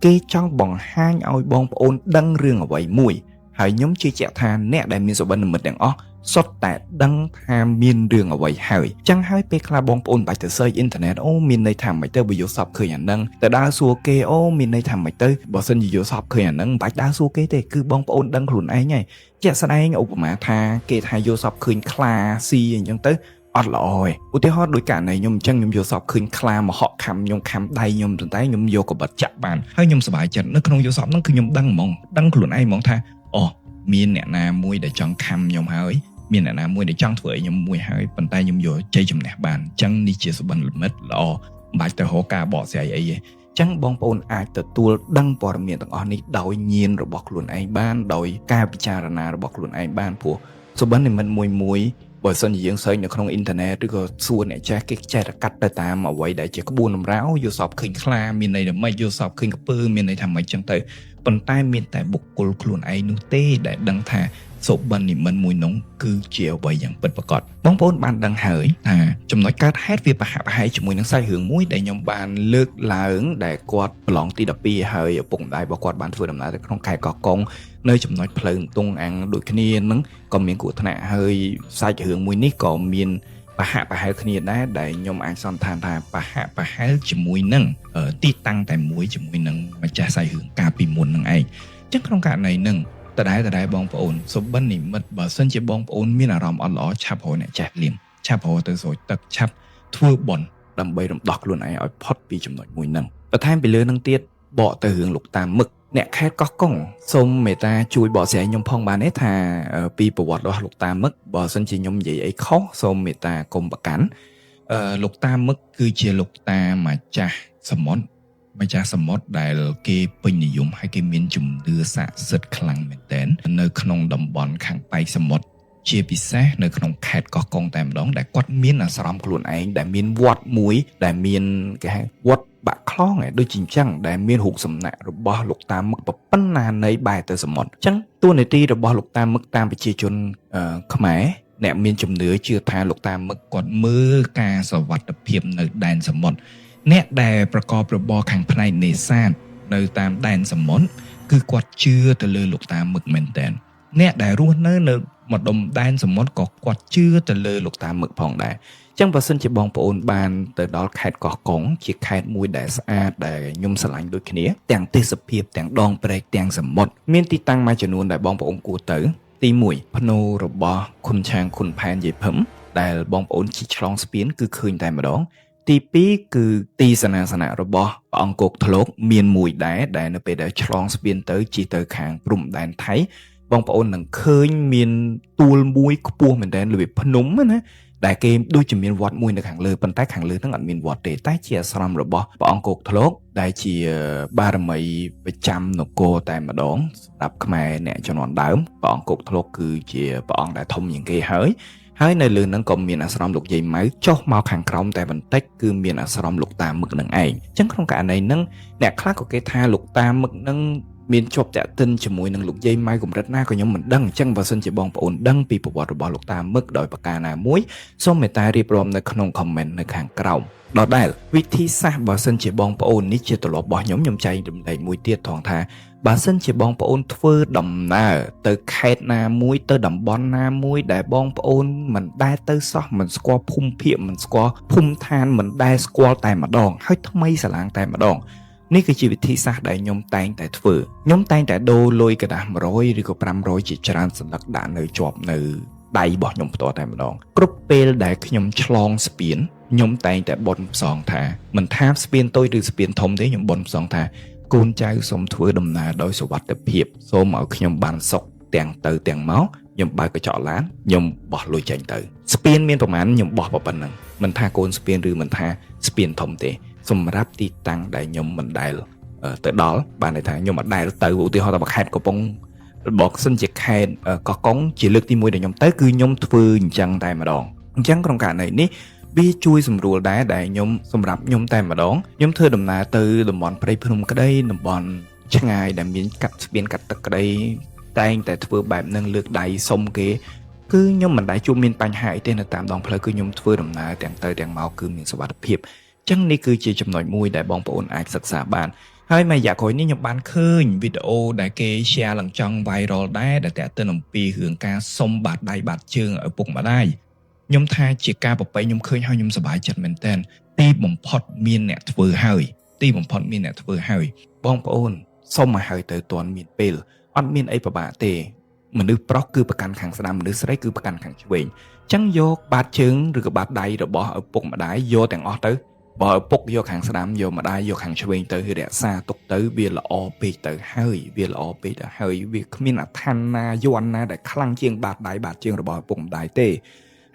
គេចង់បង្ហាញឲ្យបងប្អូនដឹងរឿងអ្វីមួយហើយខ្ញុំជឿជាក់ថាអ្នកដែលមានសុបិននិមិត្តទាំងអស់សុទ្ធតែដឹងថាមានរឿងអ្វីហើយចឹងហើយពេលខ្លះបងប្អូនបាច់ទៅ search អ៊ីនធឺណិតអូមានន័យថាមិនទៅបើយកសពឃើញអាហ្នឹងទៅដើរសួរគេអូមានន័យថាមិនទៅបើសិនជាយកសពឃើញអាហ្នឹងមិនបាច់ដើរសួរគេទេគឺបងប្អូនដឹងខ្លួនឯងហើយជាក់ស្ដែងឧបមាថាគេថាយកសពឃើញខ្លាស៊ីអញ្ចឹងទៅអត់ល្អទេឧទាហរណ៍ដូចករណីខ្ញុំអញ្ចឹងខ្ញុំយកសពឃើញខ្លាមកហក់ខំខ្ញុំខំដៃខ្ញុំប៉ុន្តែខ្ញុំយកកបិតចាក់បានហើយខ្ញុំសប្បាយចិត្តនៅក្នុងយកសពហ្នឹងគឺខ្ញុំដឹងហ្មងដឹងខ្លួនឯងហ្មងថាអូមានអ្នកណាមួយដែលចង់ខំខ្ញុំហើយមានអ្នកណាមួយដែលចង់ធ្វើឲ្យខ្ញុំមួយហើយប៉ុន្តែខ្ញុំយកជ័យជំនះបានអញ្ចឹងនេះជាសុបិននិមិត្តល្អមិនបាច់ទៅរកការបកស្រាយអីទេអញ្ចឹងបងប្អូនអាចទទួលដឹងព័ត៌មានទាំងអស់នេះដោយញាណរបស់ខ្លួនឯងបានដោយការពិចារណារបស់ខ្លួនឯងបានព្រោះសុបិននិមិត្តមួយបើសិនជាយើងសើចនៅក្នុងអ៊ីនធឺណិតឬក៏សួរអ្នកចេះគេចេះតែកាត់ទៅតាមអ្វីដែលជាក្បួនតម្រាវយកសពឃើញខ្លាមានន័យថាម៉េចយកសពឃើញក្រពើមានន័យថាម៉េចចឹងទៅប៉ុន្តែមានតែបុគ្គលខ្លួនឯងនោះទេដែលដឹងថាសុបិននិមិត្តមួយនោះគឺជាអ្វីយ៉ាងពិតប្រាកដបងប្អូនបានដឹងហើយថាចំណុចកើតហេតុវាប្រហាក់ប្រហែលជាមួយនឹងសាច់រឿងមួយដែលខ្ញុំបានលើកឡើងដែលគាត់ប្រឡងទី12ហើយឪពុកម្ដាយរបស់គាត់បានធ្វើដំណើរទៅក្នុងខេត្តកោះកុងនៅចំណុចផ្លូវទងអាំងដូចគ្នានឹងក៏មានគ្រោះថ្នាក់ហើយសាច់រឿងមួយនេះក៏មានប្រហាក់ប្រហែលគ្នាដែរដែលខ្ញុំអាចសន្និដ្ឋានថាប្រហាក់ប្រហែលជាមួយនឹងទីតាំងតែមួយជាមួយនឹងម្ចាស់សាច់រឿងកាលពីមុននឹងឯងអញ្ចឹងក្នុងករណីនឹងតដែលបងប្អូនសុបិននិមិត្តបើសិនជាបងប្អូនមានអារម្មណ៍អត់ល្អឆាប់រកអ្នកចេះលៀងឆាប់រកទៅស្រោចទឹកឆាប់ធ្វើបុណ្យដើម្បីរំដោះខ្លួនឯងឲ្យផុតពីចំណុចមួយហ្នឹងបន្ថែមពីលើនឹងទៀតបកទៅរឿងលោកតាមឹកអ្នកខេត្តកោះកុងសូមមេត្តាជួយបកស្រាយខ្ញុំផងបានទេថាពីប្រវត្តិរបស់លោកតាមឹកបើសិនជាខ្ញុំនិយាយអីខុសសូមមេត្តាកុំប្រកាន់លោកតាមឹកគឺជាលោកតាម្ចាស់សមុទ្រដែលគេពេញនិយមហើយគេមានជំនឿស័ក្តិសិទ្ធិខ្លាំងមែនទែននៅក្នុងតំបន់ខាងប៉ែកសមុទ្រជាពិសេសនៅក្នុងខេត្តកោះកុងតែម្ដងដែលគាត់មានអាស្រមខ្លួនឯងដែលមានវត្តមួយដែលមានគេហៅវត្តបាក់ខ្លងដូចជាអញ្ចឹងដែលមានរូបសំណាករបស់លោកតាមឹកប៉ុណ្ណានៃបែរទៅសមុទ្រអញ្ចឹងតួនាទីរបស់លោកតាមឹកតាមប្រជាជនខ្មែរអ្នកមានជំនឿជឿថាលោកតាមឹកគាត់មើលការសុវត្ថិភាពនៅដែនសមុទ្រអ្នកដែលប្រកបរបរខាងផ្នែកនេសាទនៅតាមដែនសមុទ្រគឺគាត់ជឿទៅលើលោកតាមឹកមែនតើ អ្នកដែលរស់នៅម្ដុំដែនសមុទ្រក៏គាត់ជឿទៅលើលោកតាមឹកផងដែរអញ្ចឹងបើសិនជាបងប្អូនបានទៅដល់ខេត្តកោះកុងជាខេត្តមួយដែលស្អាតដែលខ្ញុំស្រឡាញ់ដូចគ្នាទាំងទេសភាពទាំងដងព្រែកទាំងសមុទ្រមានទីតាំងមួយចំនួនដែលបងប្អូនគួរទៅទី1ភ្នូររបស់ខុនឆាងខុនផែនយាយភឹមដែលបងប្អូនជិះឆ្លងស្ពានគឺឃើញតែម្ដងទី2គឺទីសនាសនៈរបស់ព្រះអង្គគោកធ្លកមានមួយដែរដែលនៅពេលដែលឆ្លងស្ពានទៅជិះទៅខាងព្រំដែនថៃបងប្អូននឹងឃើញមានទួលមួយខ្ពស់មែនទែនរបៀបភ្នំណាដែលគេដូចជាមានវត្តមួយនៅខាងលើប៉ុន្តែខាងលើហ្នឹងអត់មានវត្តទេតែជាអាស្រមរបស់ព្រះអង្គគោកធ្លកដែលជាបារមីប្រចាំនគរតែម្ដងសម្រាប់ខ្មែរអ្នកជំនាន់ដើមព្រះអង្គគោកធ្លកគឺជាព្រះអង្គដែលធំជាងគេហើយនៅលើហ្នឹងក៏មានអាស្រមលោកយាយម៉ៅចុះមកខាងក្រោមតែបន្តិចគឺមានអាស្រមលោកតាមឹកនឹងឯងអញ្ចឹងក្នុងករណីហ្នឹងអ្នកខ្លះក៏គេថាលោកតាមឹកនឹងមានជាប់តាក់ទិនជាមួយនឹងលោកយាយម៉ៅកម្រិតណាក៏ខ្ញុំមិនដឹងអញ្ចឹងបើសិនជាបងប្អូនដឹងពីប្រវត្តិរបស់លោកតាមឹកដោយប្រការណាមួយសូមមេត្តារៀបរាប់នៅក្នុង comment នៅខាងក្រោមដដែលវិធីសាស្ត្របើសិនជាបងប្អូននេះជាទម្លាប់របស់ខ្ញុំចែករំលែកមួយទៀតថងថាបើសិនជាបងប្អូនធ្វើដំណើរទៅខេត្តណាមួយទៅតំបន់ណាមួយដែលបងប្អូនមិនដែលទៅសោះមិនស្គាល់ភូមិភាគមិនស្គាល់ភូមិឋានមិនដែលស្គាល់តែម្ដងហើយថ្មីស្រឡាងតែម្ដងនេះគឺជាវិធីសាស្ត្រដែលខ្ញុំតែងតែធ្វើខ្ញុំតែងតែដូរលុយក្រដាស100ឬក៏500ជាច្រើនសន្លឹកដាក់នៅជាប់នៅដៃរបស់ខ្ញុំផ្ទាល់តែម្ដងគ្រប់ពេលដែលខ្ញុំឆ្លងស្ពានខ្ញុំតែងតែបន់ផ្សងថាមិនថាស្ពានតូចឬស្ពានធំទេខ្ញុំបន់ផ្សងថាកូនចៅសូមធ្វើដំណើរដោយសុវត្ថិភាពសូមឲ្យខ្ញុំបានសុខទាំងទៅទាំងមកខ្ញុំបើកកញ្ចក់ឡានខ្ញុំបោះលុយចេញទៅស្ពានមានប្រហែលខ្ញុំបោះប៉ុណ្ណឹងមិនថាកូនស្ពានឬមិនថាស្ពានធំទេសម្រាប់ទីតាំងដែលខ្ញុំមិនដែលទៅដល់បានន័យថាខ្ញុំមិនដែលទៅឧទាហរណ៍ថាខេត្តកំពង់របស់សិនជាខេត្តកោះកុងជាលើកទី1ដែលខ្ញុំទៅគឺខ្ញុំធ្វើអញ្ចឹងតែម្ដងអញ្ចឹងក្នុងករណីនេះវាជួយសម្រួលដែរដែលខ្ញុំសម្រាប់ខ្ញុំតែម្ដងខ្ញុំធ្វើដំណើរទៅតំបន់ព្រៃភ្នំក្តីតំបន់ឆ្ងាយដែលមានកាត់ស្ពានកាត់ទឹកក្តីតែងតែធ្វើបែបហ្នឹងលើកដៃសុំគេគឺខ្ញុំមិនដែលជួបមានបញ្ហាអីទេនៅតាមដងផ្លូវគឺខ្ញុំធ្វើដំណើរទាំងទៅទាំងមកគឺមានសុវត្ថិភាពអញ្ចឹងនេះគឺជាចំណុចមួយដែលបងប្អូនអាចសិក្សាបានហើយមួយរយៈក្រោយនេះខ្ញុំបានឃើញវីដេអូដែលគេ share ឡើងចង់ viral ដែរដែលតាក់ទិនអំពីរឿងការសុំបាតដៃបាតជើងឲ្យពុកម្ដាយខ្ញុំថាជាការប្រពៃខ្ញុំឃើញហើយខ្ញុំសប្បាយចិត្តមែនទែនទីបំផុតមានអ្នកធ្វើហើយបងប្អូនសុំឲ្យហើយទៅតន់មានពេលអត់មានអីពិបាកទេមនុស្សប្រុសគឺប្រកាន់ខាងស្ដាំមនុស្សស្រីគឺប្រកាន់ខាងឆ្វេងអញ្ចឹងយកបាតជើងឬក៏បាតដៃរបស់ឪពុកម្ដាយយកទាំងអស់ទៅបើឪពុកយកខាងស្ដាំយកម្ដាយយកខាងឆ្វេងទៅរក្សាទុកទៅវាល្អពេកទៅហើយវាគ្មានអធិណាយន់ណាដែលខ្លាំងជាងបាតដៃបាតជើងរបស់ឪពុកម្ដាយទេ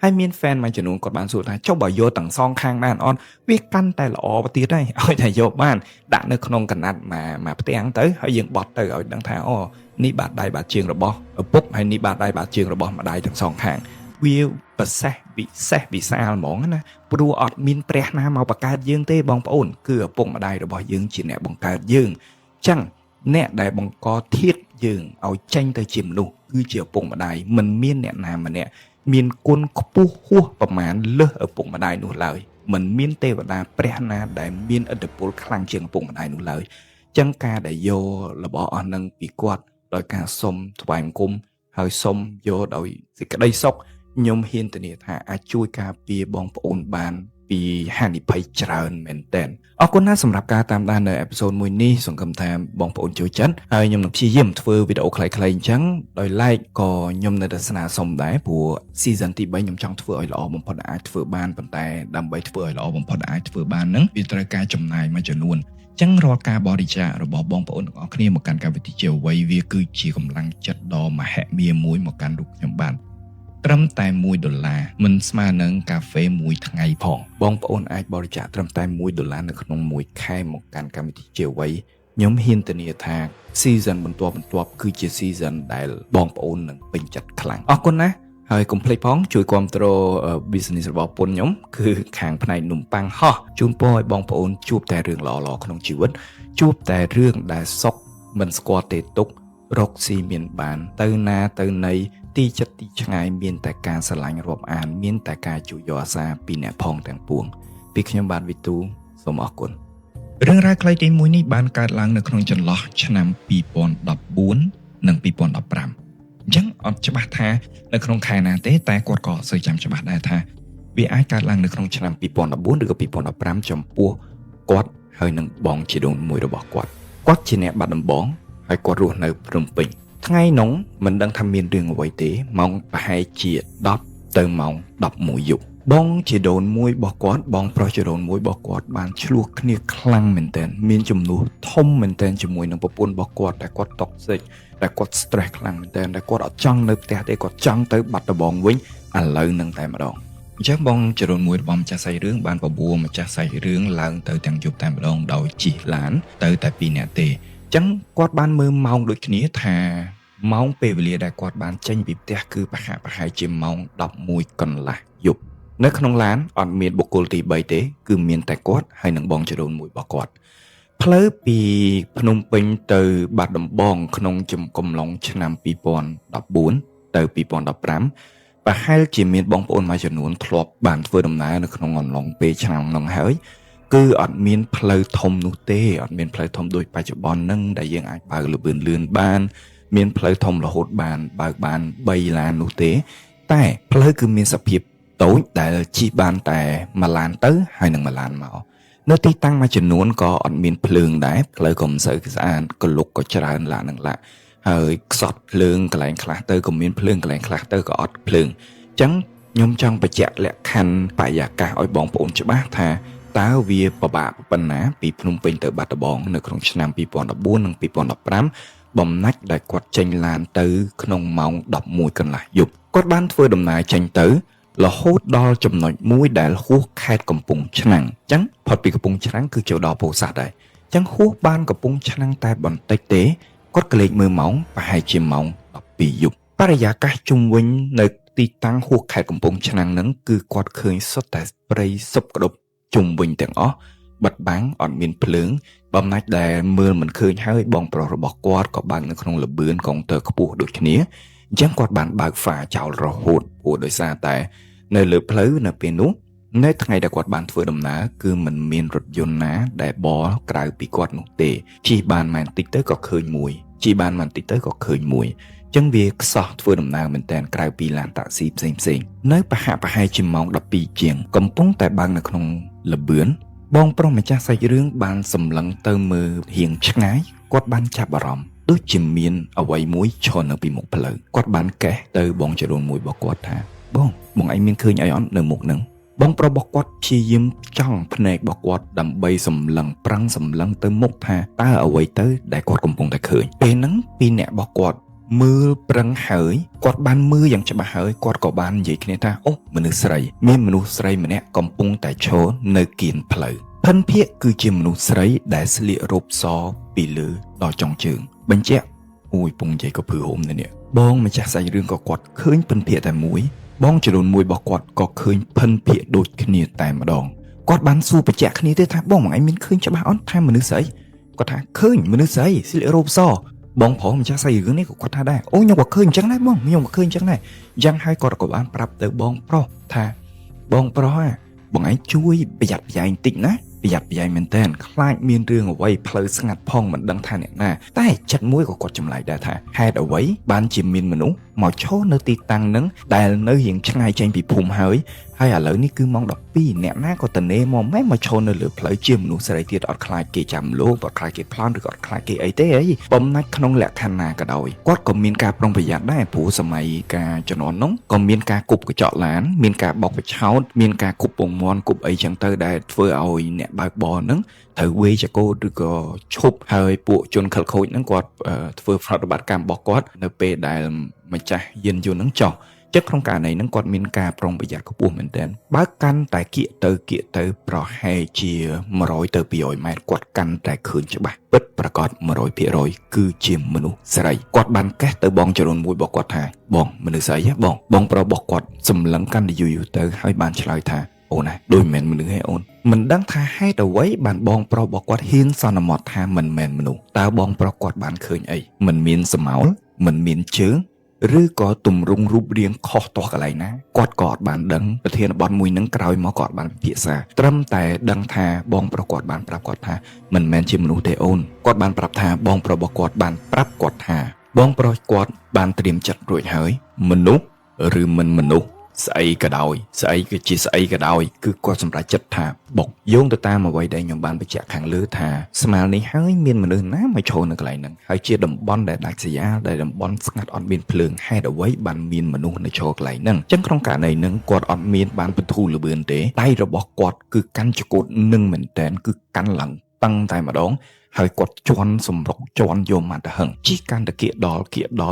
ហើយមាន fan មួយចំនួនគាត់បានសួរថាចុះបើយកទាំងសងខាងបានអត់វាកាន់តែល្អទៅទៀតហើយឲ្យតែយកបានដាក់នៅក្នុងកណាត់មកផ្ទាំងទៅហើយយើងបត់ទៅឲ្យដឹងថាអូនេះបាតដៃបាតជើងរបស់ឪពុកហើយនេះបាតដៃបាតជើងរបស់ម្ដាយទាំងសងខាងវាពិសេសវិសាលហ្មងណាព្រោះអត់មានព្រះណាមកបង្កើតយើងទេបងប្អូនគឺឪពុកម្ដាយរបស់យើងជាអ្នកបង្កើតយើងអញ្ចឹងអ្នកដែលបង្កធាតុយើងឲ្យចេញទៅជាមនុស្សគឺជាឪពុកម្ដាយមិនមានអ្នកណាម្នាក់មានគុណខ្ពស់ហួសប្រមាណលើសឪពុកម្ដាយនោះឡើយមិនមានទេវតាព្រះណាដែលមានឥទ្ធិពលខ្លាំងជាងឪពុកម្ដាយនោះឡើយអញ្ចឹងការដែលយករបស់អស់នឹងពីគាត់ដោយការសុំថ្វាយបង្គំហើយសុំយកដោយសេចក្តីសុខខ្ញុំហ៊ានធានាថាអាចជួយការពារបងប្អូនបានពីហានិភ័យច្រើនមែនទែនអរគុណណាស់សម្រាប់ការតាមដាននៅអេពីសូតមួយនេះសង្ឃឹមថាបងប្អូនចូលចិត្តហើយខ្ញុំនឹងព្យាយាមធ្វើវីដេអូខ្លីៗអញ្ចឹងដោយ like ក៏ខ្ញុំនៅតែស្នើសុំដែរព្រោះ season ទី3ខ្ញុំចង់ធ្វើឲ្យល្អបំផុតអាចធ្វើបានប៉ុន្តែដើម្បីធ្វើឲ្យល្អបំផុតអាចធ្វើបានហ្នឹងវាត្រូវការចំណាយមួយចំនួនចឹងរាល់ការបរិច្ចាគរបស់បងប្អូនទាំងអស់គ្នាមកកាន់កម្មវិធីជាអ្វីវាគឺជាកម្លាំងចិត្តដ៏មហិមាមួយមកកាន់រូបខ្ញុំបានត្រឹមតែ$1មិនស្មើនឹងកាហ្វេមួយថ្ងៃផងបងប្អូនអាចបរិច្ចាគត្រឹមតែ$1នៅក្នុងមួយខែមកកាន់កម្មវិធីជាអ្វីខ្ញុំហ៊ានធានាថា season បន្ទាប់គឺជា season ដែលបងប្អូននឹងពេញចិត្តខ្លាំងអរគុណណាស់ហើយកុំភ្លេចផងជួយគាំទ្រ business របស់ពុនខ្ញុំគឺខាងផ្នែកនំប៉័ងហោះជូនពរឲ្យបងប្អូនជួបតែរឿងល្អៗក្នុងជីវិតជួបតែរឿងដែលសុខមិនស្គាល់ទេទុក្ខរកស៊ីមានបានទៅណាទៅណីទីចិត្តទីឆ្ងាយមានតែការស្រឡាញ់រាប់អានមានតែការជួយយកអាសាពីអ្នកផងទាំងពួងពីខ្ញុំបាទវិទូសូមអរគុណរឿងរ៉ាវខ្លីទី1នេះបានកើតឡើងនៅក្នុងចន្លោះឆ្នាំ2014និង2015អញ្ចឹង អត់ច្បាស់ថានៅក្នុងខែណាទេតែគាត់ក៏សូវចាំច្បាស់ដែរថាវាអាចកើតឡើងនៅក្នុងឆ្នាំ2014ឬក៏2015ចំពោះគាត់ហើយនឹងបងជីដូនមួយរបស់គាត់ជាអ្នកបាត់ដំបងហើយគាត់រស់នៅភ្នំពេញថ្ងៃនោះមិនដឹងថាមានរឿងអ្វីទេម៉ោងប្រហែលជា10ទៅម៉ោង11យប់បងជីដូនមួយរបស់គាត់បងប្រុសជីដូនមួយរបស់គាត់បានឆ្លោះគ្នាខ្លាំងមែនទែនមានចំនួនធំមែនទែនជាមួយនឹងប្រពន្ធរបស់គាត់តែគាត់ toxic តែគាត់ stress ខ្លាំងមែនទែនតែគាត់អត់ចង់នៅផ្ទះទេគាត់ចង់ទៅបាត់ដំបងវិញឥឡូវនឹងតែម្ដងអញ្ចឹងបងជីដូនមួយរបស់ម្ចាស់សាច់រឿងបានបបួលម្ចាស់សាច់រឿងឡើងទៅទាំងយប់តែម្ដងដោយជិះឡានទៅតែ2នាក់ទេអញ្ចឹងគាត់បានមើលម៉ោងដូចគ្នាថាម៉ោងពេលវេលាដែលគាត់បានចេញពីផ្ទះគឺប្រហែលជាម៉ោង11កន្លះយប់នៅក្នុងឡានអត់មានបុគ្គលទី3ទេគឺមានតែគាត់ហើយនឹងបងជីដូនមួយរបស់គាត់ផ្លូវពីភ្នំពេញទៅបាត់ដំបងក្នុងកំឡុងឆ្នាំ2014ទៅ2015ប្រហែលជាមានបងប្អូនមួយចំនួនធ្លាប់បានធ្វើដំណើរនៅក្នុងអំឡុងពេលឆ្នាំនោះហើយគឺអត់មានផ្លូវធំនោះទេអត់មានផ្លូវធំដូចបច្ចុប្បន្នហ្នឹងដែលយើងអាចបើកលឿនលឿនបានមានផ្លូវធំរហូតបានបើកបាន3ឡាននោះទេតែផ្លូវគឺមានសភាពតូចដែលជិះបានតែមួយឡានទៅហើយនឹងមួយឡានមកនៅទីតាំងមួយចំនួនក៏អត់មានភ្លើងដែរផ្លូវក៏មិនសូវស្អាតក៏លុកក៏ច្រើនឡាននឹងឡាហើយខ្សត់ភ្លើងកន្លែងខ្លះទៅក៏មានភ្លើងកន្លែងខ្លះទៅក៏អត់ភ្លើងអញ្ចឹងខ្ញុំចង់បញ្ជាក់លក្ខខណ្ឌបរិយាកាសឲ្យបងប្អូនច្បាស់ថាតើវាពិបាកប៉ុណ្ណាពីភ្នំពេញទៅបាត់ដំបងនៅក្នុងឆ្នាំ2014និង2015បំណាច់ដែលគាត់ចេញឡានទៅក្នុងម៉ោង11កន្លះយប់គាត់បានធ្វើដំណើរចេញទៅរហូតដល់ចំណុចមួយដែលហួសខេត្តកំពង់ឆ្នាំងអញ្ចឹងផុតពីកំពង់ឆ្នាំងគឺចូលដល់ពោធិ៍សាត់ហើយអញ្ចឹងហួសបានកំពង់ឆ្នាំងតែបន្តិចទេគាត់ក្លេកមើលម៉ោងប្រហែលជាម៉ោង12យប់បរិយាកាសជុំវិញនៅទីតាំងហួសខេត្តកំពង់ឆ្នាំងហ្នឹងគឺគាត់ឃើញសុទ្ធតែព្រៃសុបក្ដុបជុំវិញទាំងអស់បិទបាំងអត់មានភ្លើងបំណាច់ដែលមើលមិនឃើញហើយបងប្រុសរបស់គាត់ក៏បើកនៅក្នុងលបឿនកុងទ័រខ្ពស់ដូចគ្នាអញ្ចឹងគាត់បានបើកហ្វាចោលរហូតព្រោះដោយសារតែនៅលើផ្លូវនៅពេលនោះនៅថ្ងៃដែលគាត់បានធ្វើដំណើរគឺមិនមានរថយន្តណាដែលបរក្រៅពីគាត់នោះទេជិះបានមិនតិចទៅក៏ឃើញមួយជិះបានមិនតិចទៅក៏ឃើញមួយអញ្ចឹងវាខ្សោះធ្វើដំណើរមែនតើក្រៅពីឡានតាក់ស៊ីផ្សេងនៅប្រហែលជាម៉ោង12ជាងកំពុងតែបើកនៅក្នុងលបឿនបងប្រុសម្ចាស់សាច់រឿងបានសម្លឹងទៅមើលរៀងឆ្ងាយគាត់បានចាប់អារម្មណ៍ដូចជាមានអ្វីមួយឈរនៅពីមុខផ្លូវគាត់បានកេះទៅបងចរូនមួយរបស់គាត់ថាបងឯងមានឃើញអីអត់នៅមុខហ្នឹងបងប្រុសរបស់គាត់ព្យាយាមចង់ភ្នែករបស់គាត់ដើម្បីសម្លឹងប្រឹងសម្លឹងទៅមុខថាតើអ្វីទៅដែលគាត់កំពុងតែឃើញពេលហ្នឹងពីរអ្នករបស់គាត់មើលប្រឹងហើយគាត់បានមើលយ៉ាងច្បាស់ហើយគាត់ក៏បាននិយាយគ្នាថាអូមនុស្សស្រីមានមនុស្សស្រីម្នាក់កំពុងតែឈរនៅគៀនផ្លូវភិនភាគគឺជាមនុស្សស្រីដែលស្លៀករូបសពីលើដល់ចុងជើងបញ្ជាក់អូយពងនិយាយក៏ភឺហុំនេះបងម្ចាស់សាច់រឿងក៏គាត់ឃើញភិនភាគតែមួយបងចរូនមួយរបស់គាត់ក៏ឃើញភិនភាគដូចគ្នាតែម្ដងគាត់បានសួរបញ្ជាក់គ្នាទៅថាបងឯងមានឃើញច្បាស់អត់ថាមនុស្សស្រីគាត់ថាឃើញមនុស្សស្រីស្លៀករូបសបងប្រុសម្ចាស់សាច់រឿងនេះក៏គាត់ថាដែរអូខ្ញុំក៏ឃើញអញ្ចឹងដែរបងខ្ញុំក៏ឃើញអញ្ចឹងដែរយ៉ាងហើយគាត់ក៏បានប្រាប់ទៅបងប្រុសថាបងប្រុសបងឯងជួយប្រយ័ត្នប្រយែងតិចណាប្រយ័ត្នប្រយែងមែនតើខ្លាចមានរឿងអ្វីផ្លូវស្ងាត់ផងមិនដឹងថាអ្នកណាតែចិត្តមួយក៏គាត់ចម្លែកដែរថាហេតុអ្វីបានជាមានមនុស្សមកឈរនៅទីតាំងហ្នឹងដែលនៅរៀងឆ្ងាយចេញពីភូមិហើយឥឡូវនេះគឺម៉ោង12អ្នកណាក៏តនេមកឈរនៅលើផ្លូវជាមនុស្សស្រីទៀតអត់ខ្លាចគេចាំលោកអត់ខ្លាចគេប្លន់ឬក៏អត់ខ្លាចគេអីទេអីបំណាច់ក្នុងលក្ខខណ្ឌណាក៏ដោយគាត់ក៏មានការប្រុងប្រយ័ត្នដែរព្រោះសម័យការជំនាន់នោះក៏មានការគប់កញ្ចក់ឡានមានការបោកបិឆោតមានការគប់ពងមាន់គប់អីចឹងទៅដែលធ្វើឲ្យអ្នកបើកបរហ្នឹងត្រូវវេចកោឬក៏ឈប់ហើយពួកជនខិលខូចហ្នឹងគាត់ធ្វើប្រតិបត្តិកម្មរបស់គាត់នៅពេលដែលម្ចាស់យានយន្តហ្នឹងចោះចិត្តក្នុងករណីហ្នឹងគាត់មានការប្រុងប្រយ័ត្នខ្ពស់មែនទែនបើកាន់តែគៀកទៅប្រហែលជា100ទៅ200ម៉ែត្រគាត់កាន់តែឃើញច្បាស់ពិតប្រាកដ 100% គឺជាមនុស្សស្រីគាត់បានកេះទៅបងចរូនមួយរបស់គាត់ថាបងមនុស្សស្រីបងប្រុសរបស់គាត់សម្លឹងកាន់តែយូរទៅហើយបានឆ្លើយថាអូនណាដូចមិនមែនមនុស្សទេអូនមិនដឹងថាហេតុអ្វីបានបងប្រុសរបស់គាត់ហ៊ានសន្មតថាមិនមែនមនុស្សតើបងប្រុសគាត់បានឃើញអីមិនមានស្រមោលមិនមានជើងឬក៏ទម្រង់រូបរាងខុសទាស់កន្លែងណាគាត់ក៏អត់បានដឹងប្រធានបទមួយនឹងក្រោយមកក៏អត់បានពិភាក្សាត្រឹមតែដឹងថាបងប្រុសគាត់បានប្រាប់គាត់ថាមិនមែនជាមនុស្សទេអូនគាត់បានប្រាប់ថាបងប្រុសរបស់គាត់បានប្រាប់គាត់ថាប បងប្រុសគាត់បានត្រៀមចិត្តរួចហើយមនុស្សឬមិនមនុស្សស្អីក៏ដោយស្អីគឺជាស្អីក៏ដោយគឺគាត់សម្រេចចិត្តថាបុកយោងទៅតាមអ្វីដែលខ្ញុំបានបញ្ជាក់ខាងលើថាស្មាលនេះហើយមានមនុស្សណាមកឈរនៅកន្លែងហ្នឹងហើយជាតំបន់ដែលដាច់ស្រយាលដែលតំបន់ស្ងាត់អត់មានភ្លើងហេតុអ្វីបានមានមនុស្សនៅឈរកន្លែងហ្នឹងអញ្ចឹងក្នុងករណីហ្នឹងគាត់អត់មានបានបន្ធូរលឿនទេដៃរបស់គាត់គឺកាន់ចង្កូតនឹងមែនតែនគឺកាន់ឡើងតឹងតែម្ដងហើយគាត់ជន់សម្រុកជន់យកមកទៅហឹងជីកាន់តែគៀកដ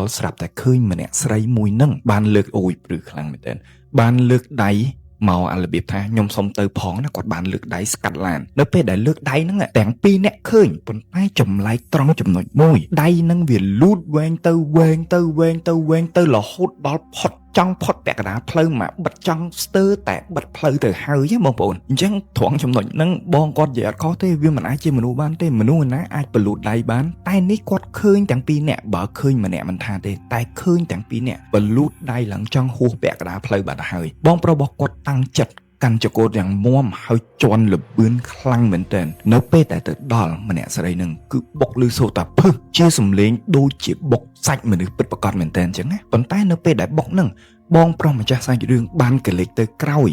ល់ស្រាប់តែឃើញម្នាក់ស្រីមួយនឹងបានលើកអូយព្រឺខ្លាំងមែនតើបានលើកដៃមកអារបៀបថាខ្ញុំសុំទៅផងណាគាត់បានលើកដៃស្កាត់ឡាននៅពេលដែលលើកដៃហ្នឹងទាំងពីរអ្នកឃើញប៉ុន្តែចម្លែកត្រង់ចំណុចមួយដៃហ្នឹងវាលូតវែងទៅរហូតដល់ផុតចង់ផុតពាក់កណ្ដាលផ្លូវមកបិទចង់ស្ទើរតែបិទផ្លូវទៅហើយបងប្អូនអញ្ចឹងត្រង់ចំណុចហ្នឹងបងគាត់និយាយអត់ខុសទេវាមិនអាចជាមនុស្សបានទេមនុស្សណាអាចបលូតដៃបានតែនេះគាត់ឃើញទាំងពីរអ្នកបើឃើញម្នាក់មិនថាទេតែឃើញទាំងពីរអ្នកបលូតដៃឡើងចង់ហួសពាក់កណ្ដាលផ្លូវបាត់ទៅហើយបងប្រុសរបស់គាត់តាំងចិត្តកាន់ចង្កូតយ៉ាងមាំហើយជន់លបឿនខ្លាំងមែនទែននៅពេលតែទៅដល់ម្នាក់ស្រីនឹងគឺបុកលឺសូរតាភឹសជាសំឡេងដូចជាបុកសាច់មនុស្សពិតប្រាកដមែនទែនអញ្ចឹងណាប៉ុន្តែនៅពេលដែលបុកនឹងបងប្រុសម្ចាស់សាច់រឿងបានកលេចទៅក្រោយ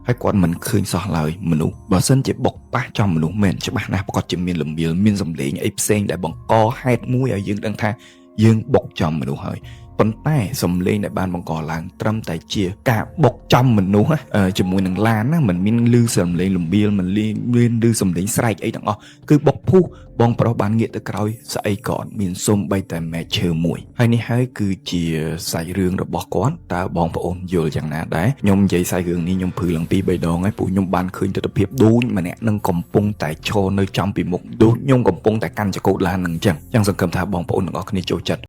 ហើយគាត់មិនឃើញសោះឡើយមនុស្សបើសិនជាបុកប៉ះចំមនុស្សមែនច្បាស់ណាស់ប្រកាសជាមានលំមៀលមានសំឡេងអីផ្សេងដែលបង្កហេតុមួយឲ្យយើងដឹងថាយើងបុកចំមនុស្សហើយប៉ុន្តែសំឡេងដែលបានបង្កឡើងត្រឹមតែជាការបុកចំមនុស្សជាមួយនឹងឡានណាមិនមានឮសំឡេងលំមៀលមិនមានឮសំឡេងស្រែកអីទាំងអស់គឺបុកភុះបងប្រុសបានងាកទៅក្រោយស្អីក៏អត់មានសូម្បីតែមែកឈើមួយហើយនេះហើយគឺជាសាច់រឿងរបស់គាត់តើបងប្អូនយល់យ៉ាងណាដែរខ្ញុំនិយាយសាច់រឿងនេះខ្ញុំភឺឡើង2-3ដងហើយពួកខ្ញុំបានឃើញទស្សនវិជ្ជាដូចម្នាក់នឹងកំពុងតែឈរនៅចំពីមុខដូចខ្ញុំកំពុងតែកាន់ចង្កូតឡាននឹងអញ្ចឹងសង្ឃឹមថាបងប្អូនទាំងអស់គ្នាចូលចិត្ត